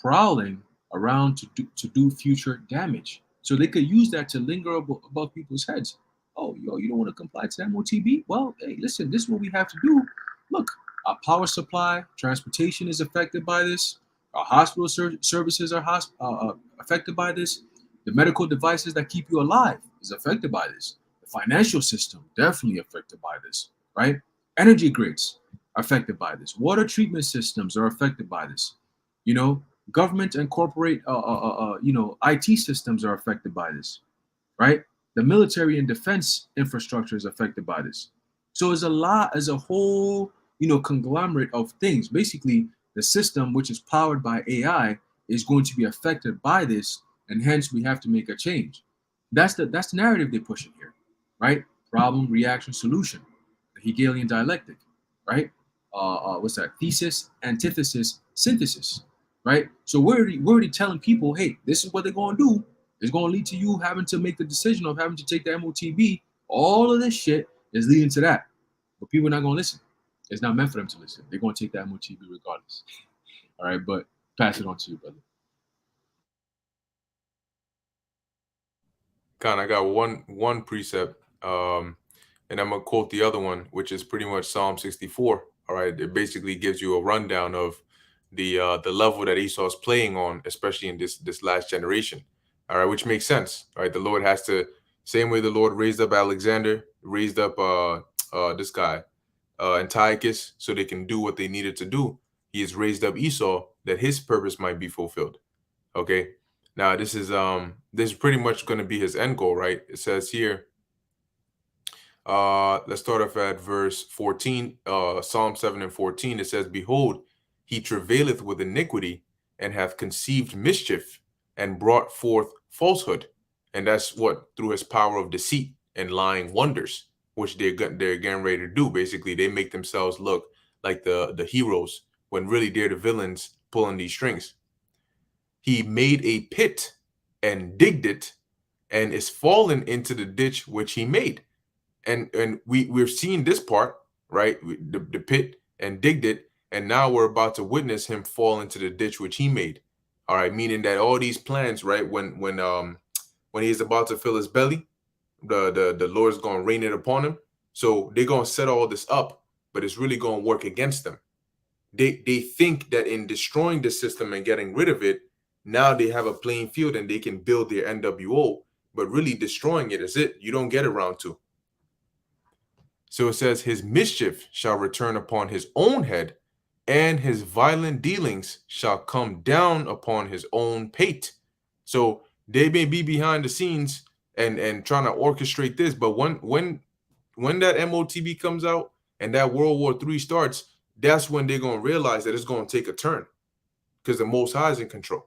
prowling around to do future damage. So they could use that to linger above people's heads. Oh, you don't want to comply to MOTB? Well, hey, listen, this is what we have to do. Look, our power supply, transportation is affected by this. Our hospital services are affected by this. The medical devices that keep you alive is affected by this. The financial system definitely affected by this, right? Energy grids are affected by this. Water treatment systems are affected by this. Government and corporate, IT systems are affected by this, right? The military and defense infrastructure is affected by this. So it's a whole, conglomerate of things. Basically, the system, which is powered by AI, is going to be affected by this, and hence we have to make a change. That's the narrative they're pushing here, right? Problem, reaction, solution, the Hegelian dialectic, right? What's that? Thesis, antithesis, synthesis, right? So we're already telling people, hey, this is what they're going to do. It's going to lead to you having to make the decision of having to take the MOTB. All of this shit is leading to that. But people are not going to listen. It's not meant for them to listen. They're going to take the MOTB regardless. All right, but pass it on to you, brother. Con, I got one precept, and I'm gonna quote the other one, which is pretty much Psalm 64. All right, it basically gives you a rundown of the level that Esau's playing on, especially in this last generation. All right, which makes sense. All right, the Lord has to, same way the Lord raised up Alexander, raised up this guy Antiochus, so they can do what they needed to do. He has raised up Esau that his purpose might be fulfilled. Okay. Now this is pretty much going to be his end goal, right? It says here, let's start off at verse 14, Psalm 7 and 14. It says, behold, he travaileth with iniquity and hath conceived mischief and brought forth falsehood. And that's what, through his power of deceit and lying wonders, which they're getting ready to do. Basically, they make themselves look like the heroes when really they're the villains pulling these strings. He made a pit and digged it and is fallen into the ditch which he made. And we're seeing this part, right? The pit and digged it. And now we're about to witness him fall into the ditch which he made. All right. Meaning that all these plans, right? When he's about to fill his belly, the Lord's going to rain it upon him. So they're going to set all this up, but it's really going to work against them. They think that in destroying the system and getting rid of it, now they have a playing field and they can build their NWO, but really destroying it is it. You don't get around to. So it says, his mischief shall return upon his own head, and his violent dealings shall come down upon his own pate. So they may be behind the scenes and trying to orchestrate this, but when that MOTB comes out and that World War III starts, that's when they're going to realize that it's going to take a turn, because the Most High is in control.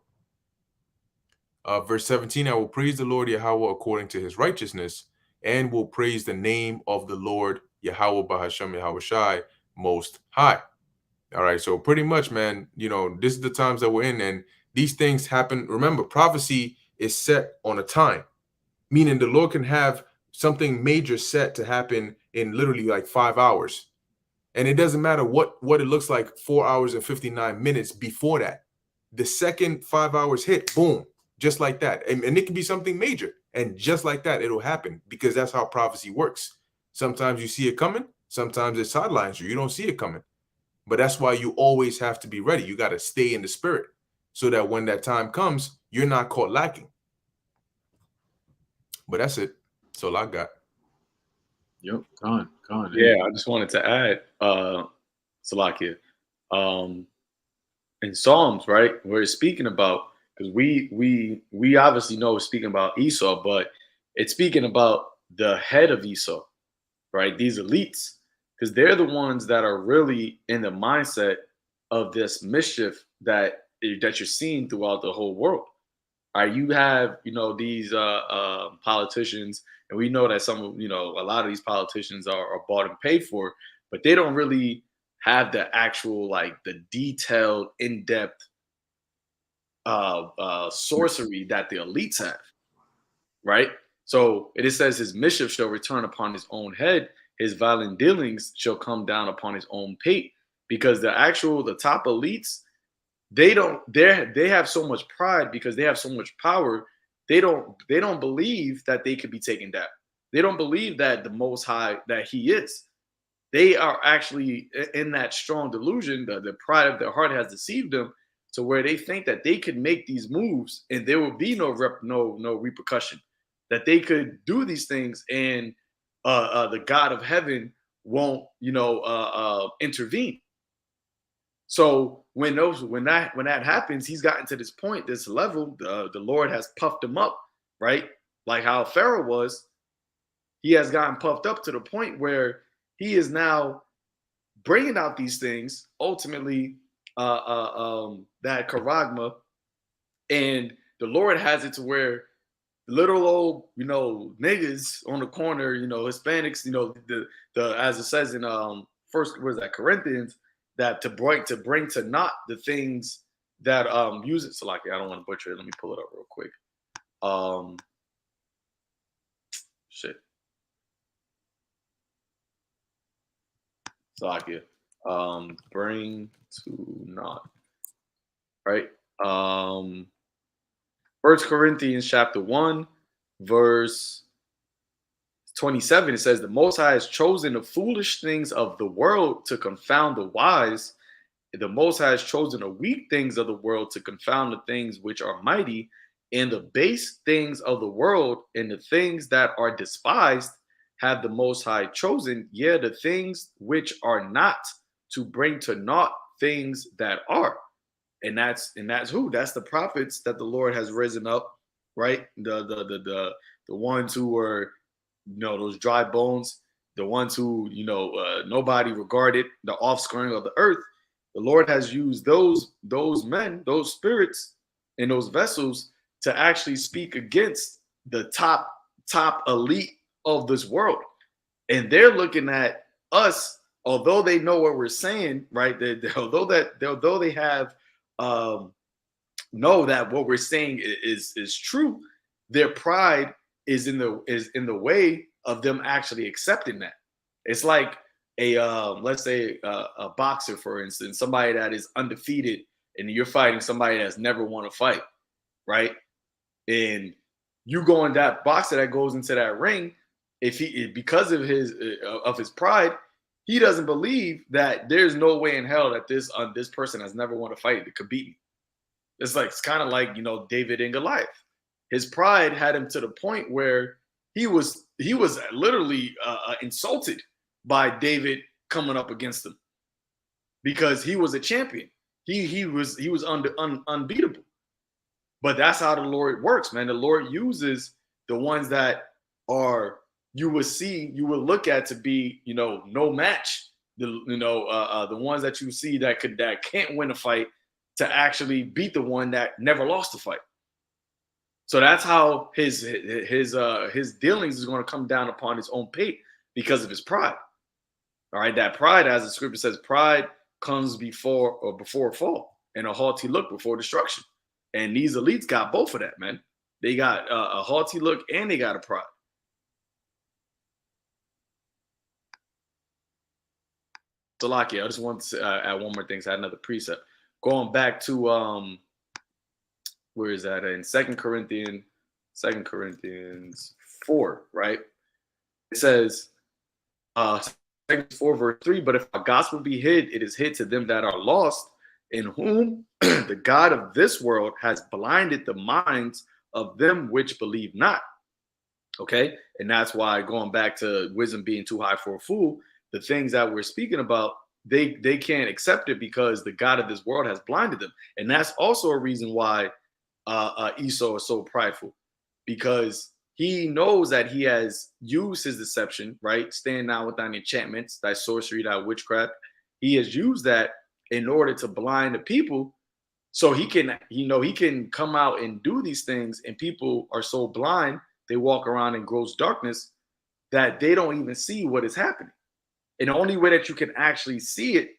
Verse 17, I will praise the Lord Yahweh according to his righteousness, and will praise the name of the Lord Yahweh Bahashem Yahweh Shai Most High. All right, so pretty much, man, this is the times that we're in, and these things happen. Remember, prophecy is set on a time, meaning the Lord can have something major set to happen in literally like 5 hours. And it doesn't matter what it looks like 4 hours and 59 minutes before that. The second 5 hours hit, boom, just like that. And it can be something major. And just like that, it'll happen, because that's how prophecy works. Sometimes you see it coming. Sometimes it sidelines you. You don't see it coming. But that's why you always have to be ready. You got to stay in the spirit so that when that time comes, you're not caught lacking. But that's it. That's all I got. Yep, Con. Yeah, I just wanted to add, Salakia, in Psalms, right, where it's speaking about, because we obviously know it's speaking about Esau, but it's speaking about the head of Esau, right? These elites, because they're the ones that are really in the mindset of this mischief that you're seeing throughout the whole world. All right, you have, these politicians, and we know that a lot of these politicians are bought and paid for, but they don't really have the actual, the detailed, in-depth sorcery that the elites have, right? So it says his mischief shall return upon his own head, his violent dealings shall come down upon his own pate, because the top elites, they have so much pride because they have so much power. They don't believe that they could be taken down. They don't believe that the Most High, that he is. They are actually in that strong delusion. The pride of their heart has deceived them to where they think that they could make these moves and there will be no repercussion, that they could do these things and the God of heaven won't intervene. So when that happens, he's gotten to this point, this level, the Lord has puffed him up, right? Like how Pharaoh was, he has gotten puffed up to the point where he is now bringing out these things, ultimately that charagma, and the Lord has it to where little old, niggas on the corner, Hispanics, the as it says in Corinthians, that to bring to naught the things that use it. So I don't want to butcher it. Let me pull it up real quick. Shit. Salakia. Bring to naught. Right. 1 Corinthians chapter 1, verse 27, it says, the Most High has chosen the foolish things of the world to confound the wise. The Most High has chosen the weak things of the world to confound the things which are mighty, and the base things of the world and the things that are despised have the Most High chosen, yea, the things which are not, to bring to naught things that are. And that's who? That's the prophets that the Lord has risen up, right? The ones who were, those dry bones, the ones who, nobody regarded, the offspring of the earth. The Lord has used those men, those spirits, and those vessels to actually speak against the top elite of this world. And they're looking at us, although they know what we're saying, right? Although they have know that what we're saying is true, their pride is in the way of them actually accepting that. It's like let's say a boxer, for instance, somebody that is undefeated, and you're fighting somebody that's never won a fight, right? And you go in, that boxer that goes into that ring, because of his pride, he doesn't believe that there's no way in hell that this person has never won a fight that could beat me. It's kind of like, David and Goliath. His pride had him to the point where he was literally insulted by David coming up against him, because he was a champion. He was unbeatable. But that's how the Lord works, man. The Lord uses the ones that are, you will look at to be, no match. The ones that you see that can't win a fight, to actually beat the one that never lost a fight. So that's how his dealings is going to come down upon his own pate, because of his pride. All right, that pride, as the scripture says, pride comes before a fall, and a haughty look before destruction. And these elites got both of that, man. They got a haughty look, and they got a pride. So, Laki, I just want to add one more thing. So I had another precept. Going back to where is that? In 2 Corinthians 4, right? It says 4 verse 3, but if our gospel be hid, it is hid to them that are lost, in whom the God of this world has blinded the minds of them which believe not. Okay, and that's why, going back to wisdom being too high for a fool, the things that we're speaking about, they can't accept it, because the God of this world has blinded them. And that's also a reason why Esau is so prideful, because he knows that he has used his deception, right? Stand now with thine enchantments, thy sorcery, thy witchcraft. He has used that in order to blind the people, so he can come out and do these things, and people are so blind, they walk around in gross darkness, that they don't even see what is happening. And the only way that you can actually see it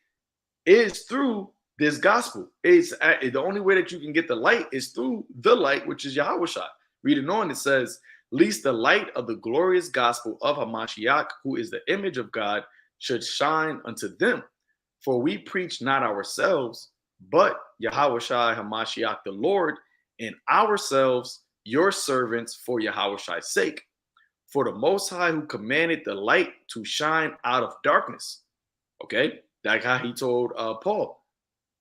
is through this gospel. It's the only way that you can get the light is through the light, which is Yahushua. Reading on, it says, "Lest the light of the glorious gospel of Hamashiach, who is the image of God, should shine unto them. For we preach not ourselves, but Yahushua Hamashiach the Lord, and ourselves your servants for Yahushua's sake. For the Most High, who commanded the light to shine out of darkness." Okay, that's how he told Paul,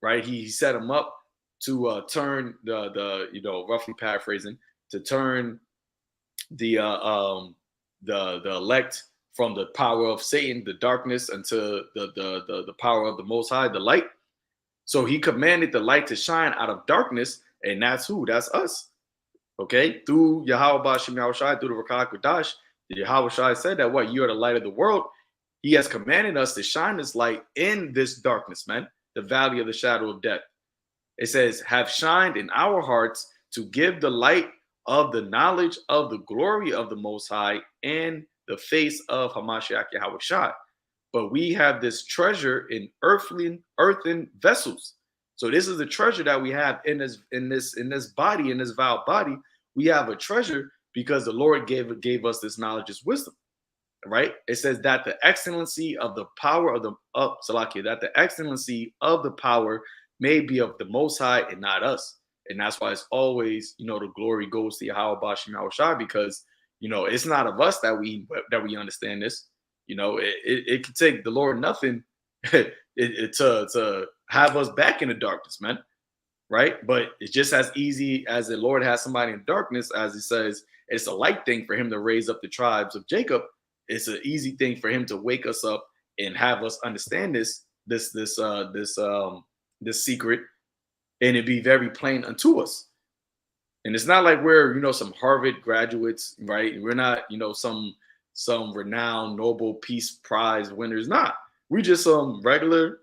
right? He set him up to turn the roughly paraphrasing, to turn the elect from the power of Satan, the darkness, into the power of the Most High, the light. So he commanded the light to shine out of darkness, and that's who? That's us. Okay, through Yahweh Bashim Yahushai, through the Rakah Kodash, the Yahweh said that what? You are the light of the world. He has commanded us to shine this light in this darkness, man, the valley of the shadow of death. It says, have shined in our hearts to give the light of the knowledge of the glory of the Most High and the face of Hamashiach Yahushai. But we have this treasure in earthen vessels. So this is the treasure that we have in this body, in this vile body, we have a treasure because the Lord gave us this knowledge, this wisdom. Right? It says that the excellency of the power of Salakia, that the excellency of the power may be of the Most High and not us. And that's why it's always, the glory goes to Yahweh Bashim Yahushua, because it's not of us that we understand this. It could take the Lord nothing to have us back in the darkness, man. Right? But it's just as easy as the Lord has somebody in darkness, as he says, it's a light thing for him to raise up the tribes of Jacob. It's an easy thing for him to wake us up and have us understand this secret, and it be very plain unto us. And it's not like we're some Harvard graduates, right? We're not some renowned Nobel Peace Prize winners. Not. We just some regular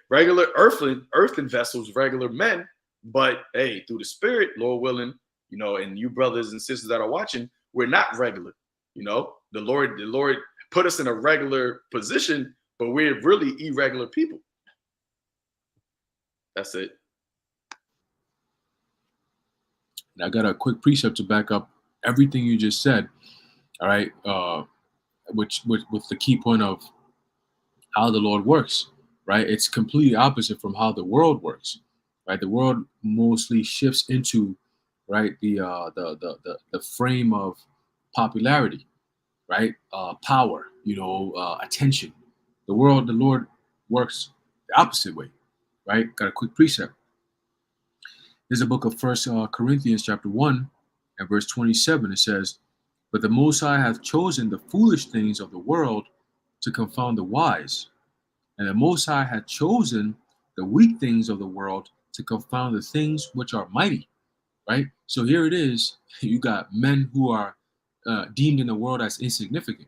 earthen vessels, regular men. But hey, through the Spirit, Lord willing, and you brothers and sisters that are watching, we're not regular. The Lord put us in a regular position, but we're really irregular people. That's it. And I got a quick precept to back up everything you just said. All right, which with the key point of how the Lord works. Right, it's completely opposite from how the world works. Right, the world mostly shifts into the frame of popularity. Right, power, attention. The Lord works the opposite way. Right, got a quick precept. There's a book of First Corinthians chapter 1 and verse 27. It says, "But the Most High hath chosen the foolish things of the world to confound the wise, and the Most High hath chosen the weak things of the world to confound the things which are mighty." Right. So here it is. You got men who are deemed in the world as insignificant,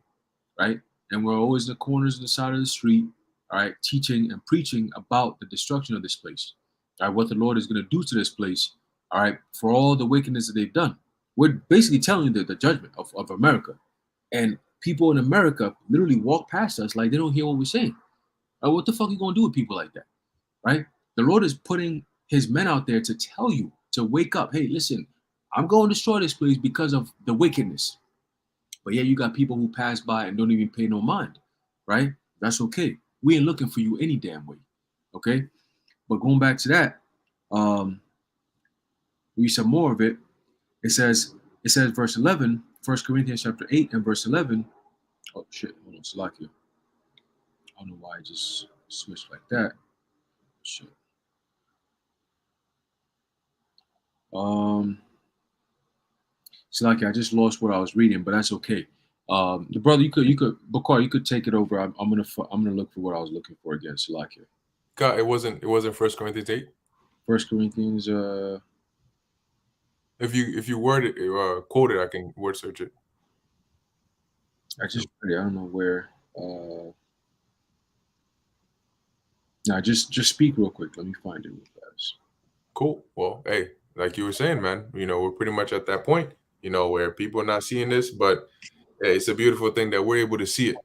right? And we're always in the corners of the side of the street, all right, teaching and preaching about the destruction of this place, all right, what the Lord is going to do to this place, all right, for all the wickedness that they've done. We're basically telling you the judgment of America. And people in America literally walk past us like they don't hear what we're saying. What the fuck are you going to do with people like that, right? The Lord is putting his men out there to tell you to wake up. Hey, listen, I'm going to destroy this place because of the wickedness. But yeah, you got people who pass by and don't even pay no mind, right? That's okay. We ain't looking for you any damn way, okay? But going back to that, read some more of it. It says verse 11, 1 Corinthians chapter 8 and verse 11. Oh shit, hold on, Salakia. I don't know why I just switched like that. Shit. Salakia, I just lost what I was reading, but that's okay. The brother, Bakar, you could take it over. I'm gonna look for what I was looking for again. Salakia. God, it wasn't 1 Corinthians 8. 1 Corinthians. If you word it, quote it, I can word search it. I just read it. I don't know where. Now just speak real quick. Let me find it real fast. Cool. Well, hey, like you were saying, man, we're pretty much at that point, where people are not seeing this, but hey, it's a beautiful thing that we're able to see it,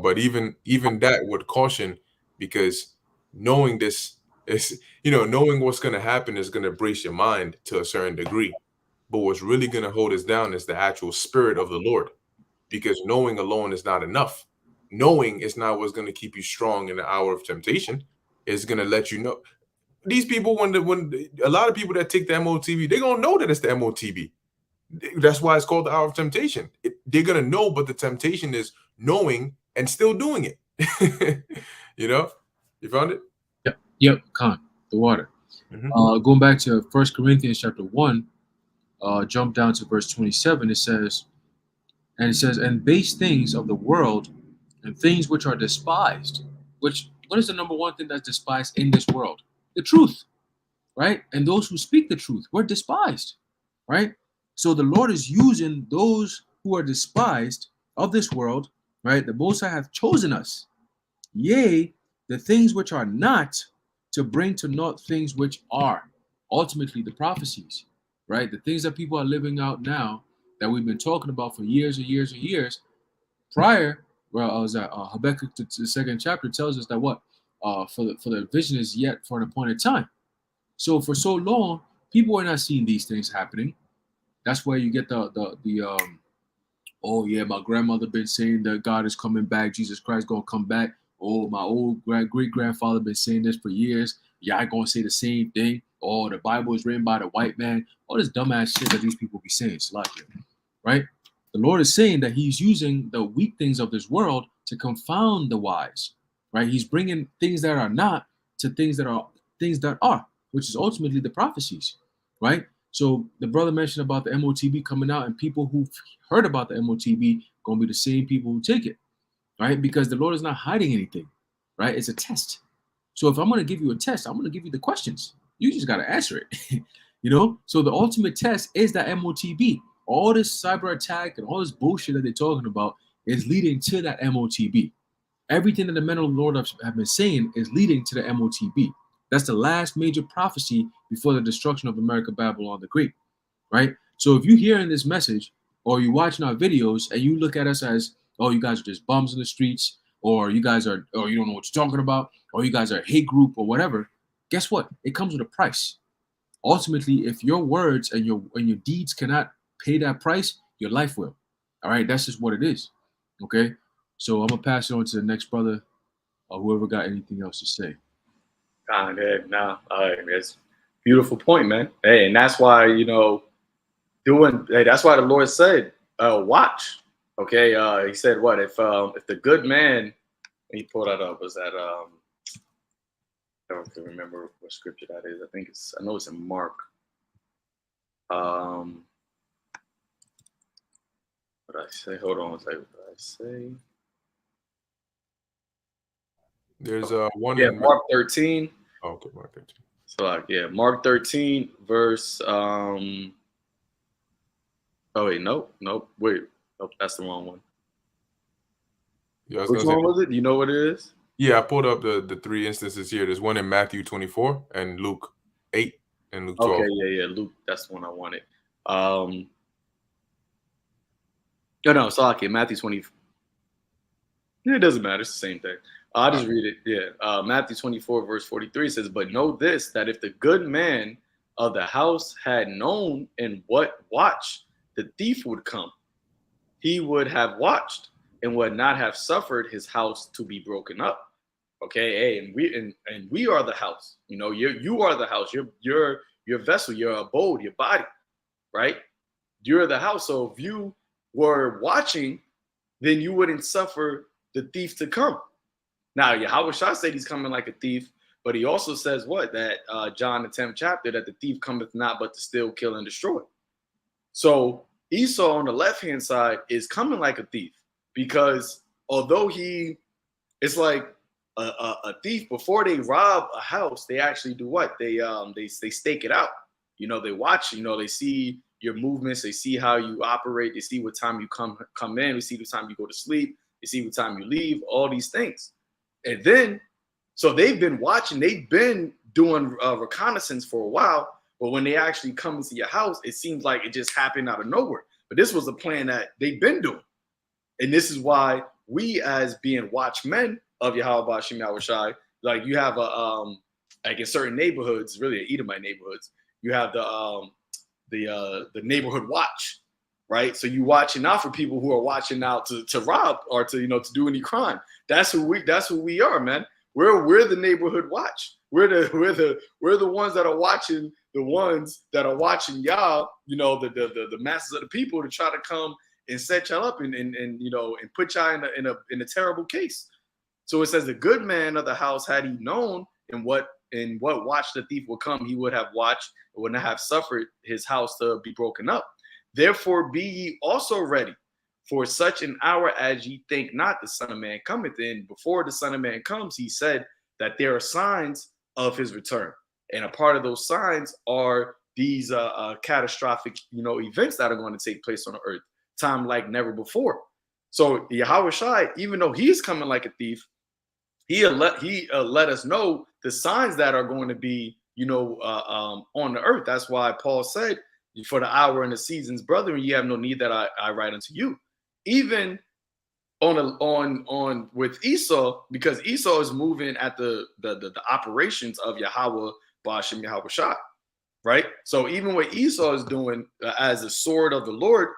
but even that would caution, because knowing this is, knowing what's going to happen is going to brace your mind to a certain degree. But what's really going to hold us down is the actual spirit of the Lord, because knowing alone is not enough. Knowing is not what's going to keep you strong in the hour of temptation. It's going to let you know. These people, when a lot of people that take the MOTB, they're going to know that it's the MOTB. That's why it's called the hour of temptation. They're going to know, but the temptation is knowing and still doing it. You found it? Yep, Khan, the water. Mm-hmm. Going back to 1 Corinthians chapter 1, jump down to verse 27, it says, and base things of the world and things which are despised. What is the number one thing that's despised in this world? The truth, right? And those who speak the truth, we're despised, right? So the Lord is using those who are despised of this world, right? The Most High hath chosen us, yea, the things which are not, to bring to naught things which are. Ultimately, the prophecies, right? The things that people are living out now that we've been talking about for years and years and years. Prior, Habakkuk, the second chapter, tells us that what? For the vision is yet for an appointed time. So for so long, people are not seeing these things happening. That's where you get the oh yeah, my grandmother been saying that God is coming back, Jesus Christ gonna come back. Oh, my old great grandfather been saying this for years. Yeah, I gonna say the same thing. Oh, the Bible is written by the white man. All this dumbass shit that these people be saying, Salakia, right? The Lord is saying that He's using the weak things of this world to confound the wise, right? He's bringing things that are not to things that are, which is ultimately the prophecies, right? So the brother mentioned about the MOTB coming out, and people who've heard about the MOTB gonna be the same people who take it, right? Because the Lord is not hiding anything, right? It's a test. So if I'm gonna give you a test, I'm gonna give you the questions. You just gotta answer it, you know. So the ultimate test is that MOTB. All this cyber attack and all this bullshit that they're talking about is leading to that MOTB. Everything that the men of the Lord have been saying is leading to the MOTB. That's the last major prophecy before the destruction of America, Babylon the Great, right? So if you hear in this message or you're watching our videos and you look at us as, oh, you guys are just bums in the streets, or you guys are, or you don't know what you're talking about, or you guys are a hate group or whatever, guess what? It comes with a price. Ultimately, if your words and your deeds cannot pay that price, your life will. All right, that's just what it is. Okay, so I'm gonna pass it on to the next brother or whoever got anything else to say. It's beautiful point, man. Hey, and that's why that's why the Lord said, watch. Okay, He said what if the good man, he pulled that up, was that I don't remember what scripture that is. I know it's in Mark. What did I say? Hold on, what did I say? There's one. Yeah, Mark 13. Oh, okay, Mark 13. So Mark 13 verse. Oh wait, nope. Wait, nope, that's the wrong one. Yeah, which one was it? You know what it is? Yeah, I pulled up the three instances here. There's one in Matthew 24 and Luke 8 and Luke 12. Okay, yeah, Luke. That's the one I wanted. No, it's okay. Matthew 20. It doesn't matter. It's the same thing. I'll just read it. Yeah. Matthew 24, verse 43 says, "But know this, that if the good man of the house had known in what watch the thief would come, he would have watched and would not have suffered his house to be broken up." Okay, hey, and we are the house. You are the house. You're your vessel, your abode, your body, right? You're the house. So if you were watching, then you wouldn't suffer the thief to come. Now, Yahweh Shah said he's coming like a thief, but he also says what? That John the 10th chapter, that the thief cometh not but to steal, kill, and destroy. So Esau on the left-hand side is coming like a thief, because although it's like a thief, before they rob a house, they actually do what? They stake it out. They watch, they see your movements, they see how you operate, they see what time you come in, they see the time you go to sleep, they see what time you leave, all these things. And then, so they've been watching, they've been doing reconnaissance for a while, but when they actually come into your house, it seems like it just happened out of nowhere. But this was a plan that they've been doing. And this is why we, as being watchmen of Yahweh Bashim Yahweh Shai, like you have like in certain neighborhoods, really Edomite neighborhoods, you have the neighborhood watch, right? So you watching out for people who are watching out to rob or to do any crime. That's who we are, man. We're the neighborhood watch. We're the ones that are watching the ones that are watching y'all, the masses of the people, to try to come and set y'all up and put y'all in a terrible case. So it says the good man of the house, had he known in what watch the thief would come, he would have watched and would not have suffered his house to be broken up. Therefore be ye also ready, for such an hour as ye think not the Son of Man cometh in. Before the Son of Man comes, he said that there are signs of his return. And a part of those signs are these catastrophic, events that are going to take place on the earth, time like never before. So Yahweh Shai, even though he's coming like a thief, he let us know the signs that are going to be, on the earth. That's why Paul said, for the hour and the seasons, brethren, you have no need that I write unto you. Even on with Esau, because Esau is moving at the operations of Yahweh Bashim Yahweh Shah. right? So even what Esau is doing as the sword of the Lord,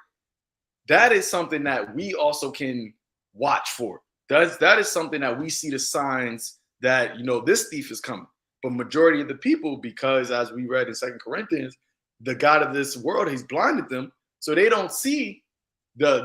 that is something that we also can watch for. That is something that we see the signs that, you know, this thief is coming. But majority of the people, because as we read in 2 Corinthians, the God of this world, he's blinded them, so they don't see the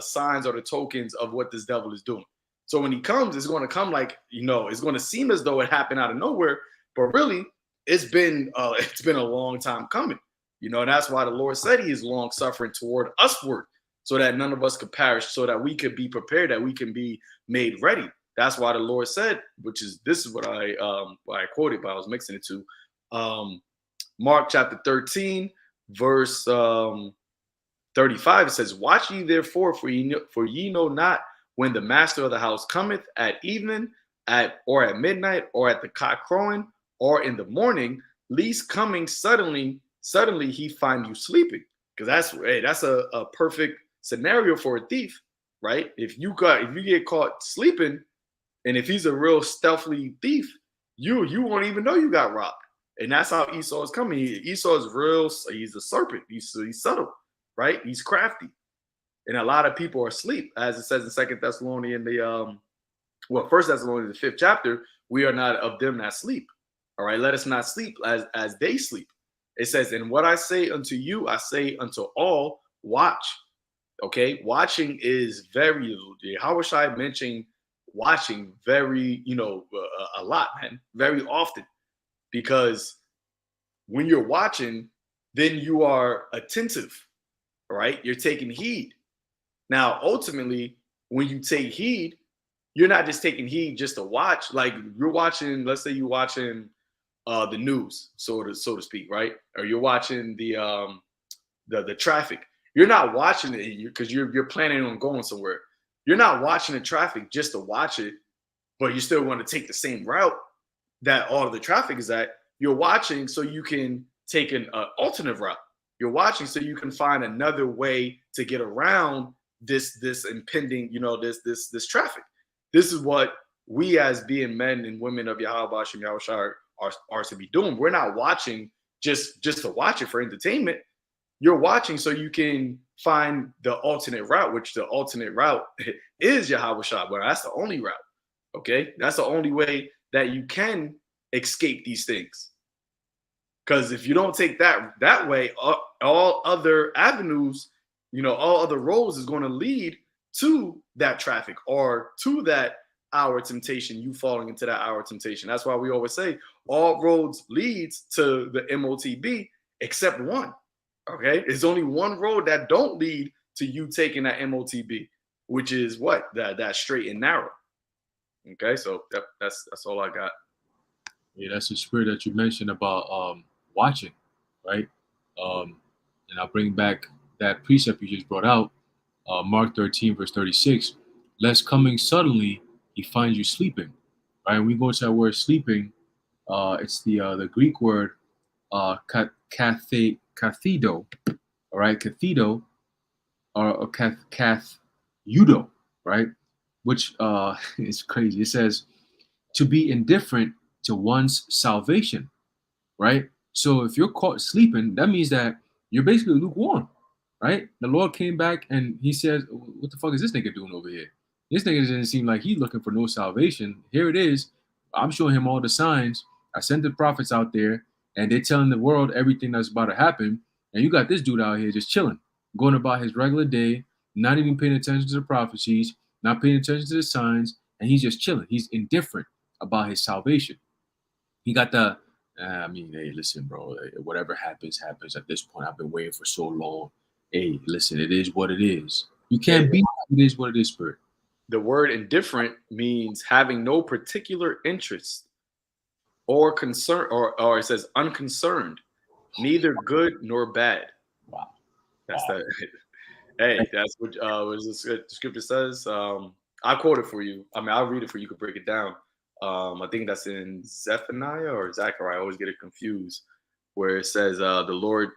signs or the tokens of what this devil is doing. So when he comes, it's going to come like, you know, it's going to seem as though it happened out of nowhere, but really it's been a long time coming. You know, and that's why the Lord said he is long suffering toward usward, so that none of us could perish, so that we could be prepared, that we can be made ready. That's why the Lord said, this is what I quoted, but I was mixing it to Mark chapter 13, verse 35. It says, "Watch ye therefore, for ye know not when the master of the house cometh, at evening, or at midnight, or at the cock crowing, or in the morning, least coming suddenly he find you sleeping." Because that's a perfect scenario for a thief, right? If you get caught sleeping, and if he's a real stealthy thief, you won't even know you got robbed. And that's how Esau is coming. Esau is real. He's a serpent. He's subtle, right? He's crafty. And a lot of people are asleep, as it says in 2 Thessalonians, First Thessalonians, the 5th chapter, we are not of them that sleep. All right, let us not sleep as they sleep. It says, "And what I say unto you, I say unto all, watch." Okay, watching is very, how should I mention watching very, a lot, man, very often, because when you're watching, then you are attentive, right? You're taking heed. Now, ultimately, when you take heed, you're not just taking heed just to watch. Like you're watching, let's say you're watching the news, so to speak, right? Or you're watching the traffic. You're not watching it because you're planning on going somewhere. You're not watching the traffic just to watch it, but you still want to take the same route that all of the traffic is at. You're watching so you can take an alternate route. You're watching so you can find another way to get around this impending, this traffic. This is what we as being men and women of Yahweh Hashem Yahushua are to be doing. We're not watching just to watch it for entertainment. You're watching so you can find the alternate route, which the alternate route is Yahweh Shah. But that's the only route. Okay, that's the only way that you can escape these things. Because if you don't take that way, all other avenues, all other roads is going to lead to that traffic or to that hour of temptation, you falling into that hour of temptation. That's why we always say all roads leads to the MOTB except one. Okay, there's only one road that don't lead to you taking that MOTB, which is what? That straight and narrow. Okay, so that's all I got. Yeah, that's the spirit that you mentioned about watching, right? And I'll bring back that precept you just brought out, Mark 13, verse 36. "Lest coming suddenly he finds you sleeping." Right? And we go to that word sleeping. It's the Greek word kathido, all right, kathido, or kathudo, right? Which is crazy. It says to be indifferent to one's salvation, right? So if you're caught sleeping, that means that you're basically lukewarm, right? The Lord came back and he says, "What the fuck is this nigga doing over here? This nigga doesn't seem like he's looking for no salvation. Here it is. I'm showing him all the signs. I sent the prophets out there, and they're telling the world everything that's about to happen. And you got this dude out here just chilling, going about his regular day, not even paying attention to the prophecies, not paying attention to the signs, and he's just chilling. He's indifferent about his salvation. He got the, hey, listen, bro, whatever happens at this point. I've been waiting for so long. Hey, listen, it is what it is. You can't beat it. It is what it is, spirit." The word indifferent means having no particular interest or concern, or it says unconcerned, neither good nor bad. Wow. That's that. Hey, that's what the scripture says. I quote it for you. I'll read it for you. You can break it down. I think that's in Zephaniah or Zechariah. I always get it confused, where it says the Lord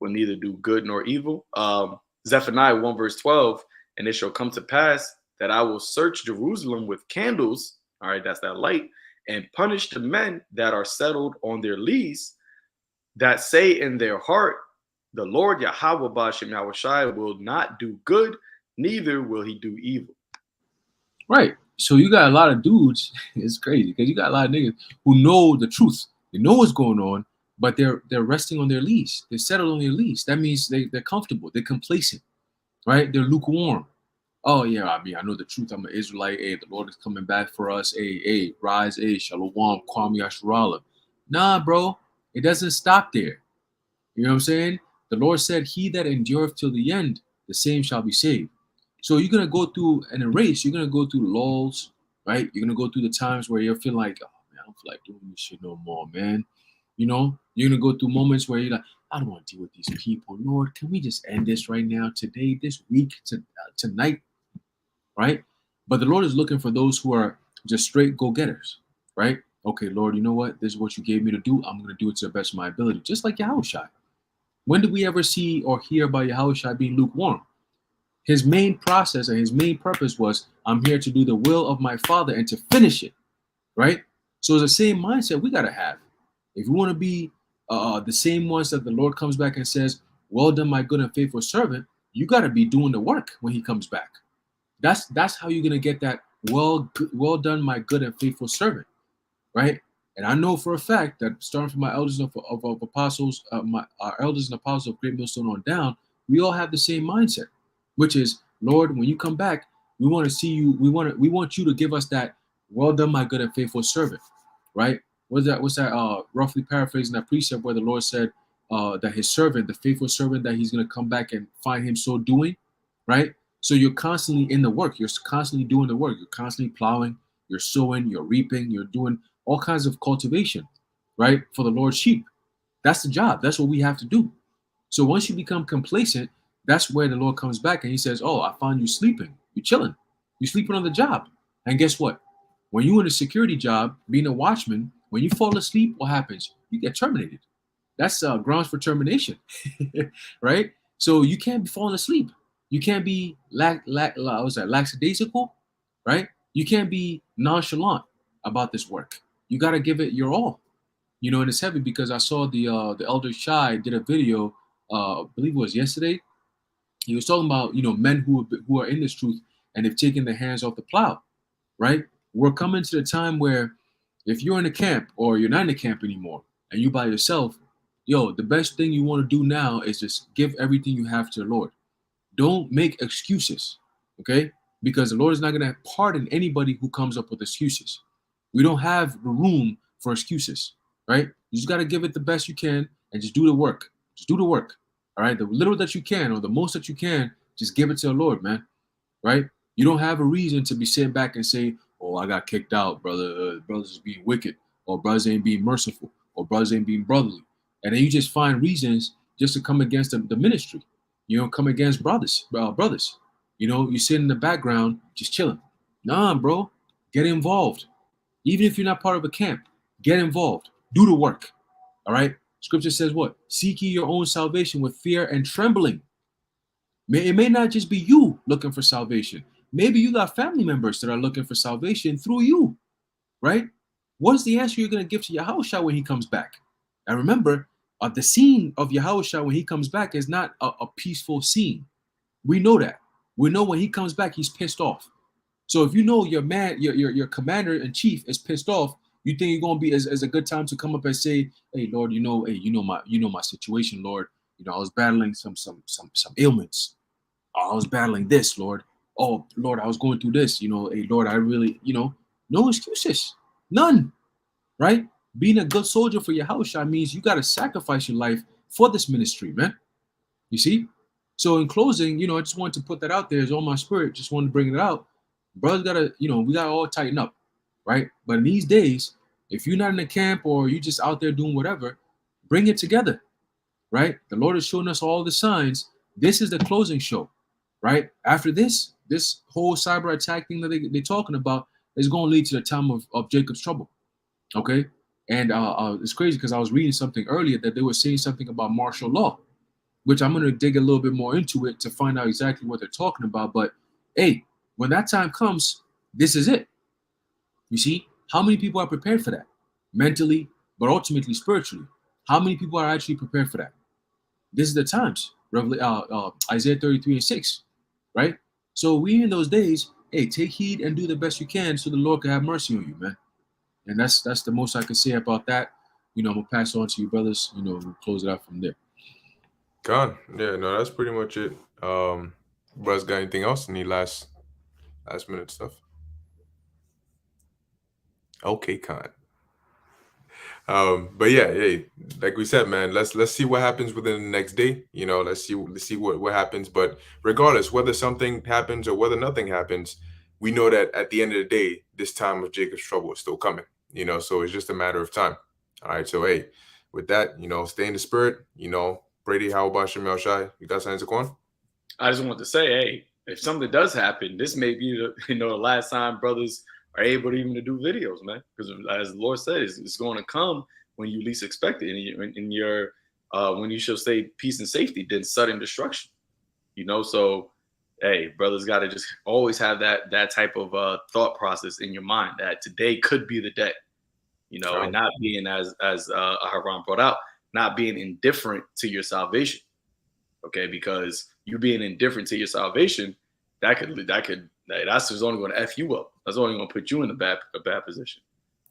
will neither do good nor evil. Zephaniah 1 verse 12, "And it shall come to pass that I will search Jerusalem with candles." All right, that's that light. and punish the men that are settled on their lease, that say in their heart, the Lord Yahweh Ba'ashem Yahushai will not do good, neither will he do evil. Right. So you got a lot of dudes. It's crazy because you got a lot of niggas who know the truth. They know what's going on, but they're resting on their lease. They're settled on their lease. That means they're comfortable. They're complacent. Right. They're lukewarm. Oh yeah, I mean, I know the truth. I'm an Israelite. Hey, the Lord is coming back for us. Hey, rise. Hey, shalom, kwami ashrala. Nah, bro. It doesn't stop there. You know what I'm saying? The Lord said, he that endureth till the end, the same shall be saved. So you're going to go through an race. You're going to go through the lulls, right? You're going to go through the times where you're feeling like, oh, man, I don't feel like doing this shit no more, man. You know, you're going to go through moments where you're like, I don't want to deal with these people. Lord, can we just end this right now, today, this week, tonight, right? But the Lord is looking for those who are just straight go-getters, right? Okay, Lord, you know what? This is what you gave me to do. I'm going to do it to the best of my ability, just like Yahushua. When did we ever see or hear about Yahushua being lukewarm? His main process and his main purpose was, I'm here to do the will of my Father and to finish it, right? So it's the same mindset we got to have. If you want to be the same ones that the Lord comes back and says, well done, my good and faithful servant, you got to be doing the work when he comes back. That's how you're going to get that well done, my good and faithful servant, right? And I know for a fact that starting from my elders of apostles, our elders and apostles of Great Millstone on down, we all have the same mindset, which is, Lord, when you come back, we want to see you. We want you to give us that well done, my good and faithful servant, right? What's that? Roughly paraphrasing that precept where the Lord said that his servant, the faithful servant, that he's going to come back and find him so doing, right? So you're constantly in the work. You're constantly doing the work. You're constantly plowing. You're sowing. You're reaping. You're doing all kinds of cultivation, right? For the Lord's sheep. That's the job. That's what we have to do. So once you become complacent, that's where the Lord comes back and he says, oh, I found you sleeping. You're chilling. You're sleeping on the job. And guess what? When you're in a security job, being a watchman, when you fall asleep, what happens? You get terminated. That's grounds for termination, right? So you can't be falling asleep. You can't be lackadaisical, right? You can't be nonchalant about this work. You got to give it your all, you know. And it's heavy because I saw the elder Shai did a video, I believe it was yesterday. He was talking about, you know, men who are in this truth and they've taken their hands off the plow, right? We're coming to the time where if you're in a camp or you're not in a camp anymore and you by yourself, yo, the best thing you want to do now is just give everything you have to the Lord. Don't make excuses, okay? Because the Lord is not going to pardon anybody who comes up with excuses. We don't have the room for excuses, right? You just got to give it the best you can and just do the work. Just do the work, all right? The little that you can or the most that you can, just give it to the Lord, man, right? You don't have a reason to be sitting back and say, oh, I got kicked out, brother. Brothers is being wicked, or brothers ain't being merciful, or brothers ain't being brotherly. And then you just find reasons just to come against the ministry, you know, come against brothers. You know, you sit in the background just chilling. Nah, bro, get involved. Even if you're not part of a camp, get involved. Do the work. All right. Scripture says what? Seek ye your own salvation with fear and trembling. It may not just be you looking for salvation. Maybe you got family members that are looking for salvation through you, right? What's the answer you're going to give to Yahushua when he comes back? And remember, the scene of Yahushua when he comes back is not a peaceful scene. We know that. We know when he comes back, he's pissed off. So if you know your commander in chief is pissed off, you think you're gonna be as a good time to come up and say, "Hey Lord, you know my situation, Lord. You know I was battling some ailments. I was battling this, Lord. Oh Lord, I was going through this. You know, hey Lord, I really, you know, no excuses, none, right? Being a good soldier for Yahushua means you got to sacrifice your life for this ministry, man. You see? So in closing, you know, I just wanted to put that out there. It's on my spirit. Just wanted to bring it out. Brothers gotta, you know, we gotta all tighten up, right? But in these days, if you're not in a camp or you just out there doing whatever, bring it together, right? The Lord has shown us all the signs. This is the closing show, right? After this whole cyber attack thing that they're talking about is going to lead to the time of Jacob's trouble, okay? And it's crazy because I was reading something earlier that they were saying something about martial law, which I'm going to dig a little bit more into it to find out exactly what they're talking about. But hey, when that time comes, this is it. You see, How many people are prepared for that? Mentally, but ultimately spiritually. How many people are actually prepared for that? This is the times. Isaiah 33:6, right? So we in those days, hey, take heed and do the best you can so the Lord can have mercy on you, man. And that's the most I can say about that. I'm gonna pass on to you, brothers. We'll close it out from there. Gone. Yeah, no, that's pretty much it. Brothers, got anything else? Any last minute stuff? Okay, Khan. But yeah, hey, like we said, man, let's see what happens within the next day. Let's see what happens. But regardless, whether something happens or whether nothing happens, we know that at the end of the day, this time of Jacob's trouble is still coming. So it's just a matter of time. All right. So hey, with that, stay in the spirit. Brady, how about Shamel Shai? You got something to go on? I just want to say, hey, if something does happen, this may be the last time brothers are able to even to do videos, man. Because as the Lord said, it's going to come when you least expect it, in your when you shall say peace and safety, then sudden destruction. So hey, brothers got to just always have that type of thought process in your mind that today could be the day, and not being as Haran brought out, not being indifferent to your salvation. Okay, because you being indifferent to your salvation, that's just only going to F you up. That's only going to put you in a bad position.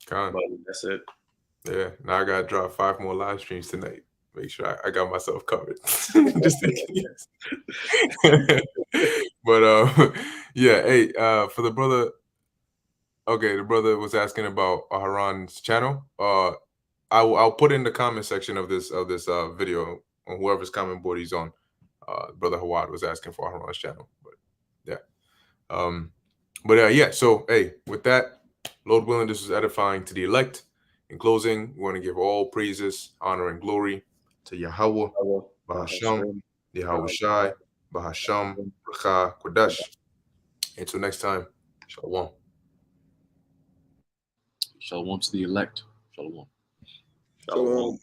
But that's it. Yeah, now I got to drop 5 more live streams tonight. Make sure I got myself covered. Just in case. But yeah, hey, for the brother. Okay, the brother was asking about Haran's channel. I'll put in the comment section of this video on whoever's comment board he's on. Brother Hawad was asking for Haran's channel, but yeah. So hey, with that, Lord willing, this is edifying to the elect. In closing, we want to give all praises, honor, and glory to Yahweh, Bahasham, Yahweh Shai, Bahasham, Bracha, Kodesh. Until next time, Shalom. Shalom to the elect. Shalom. Shalom.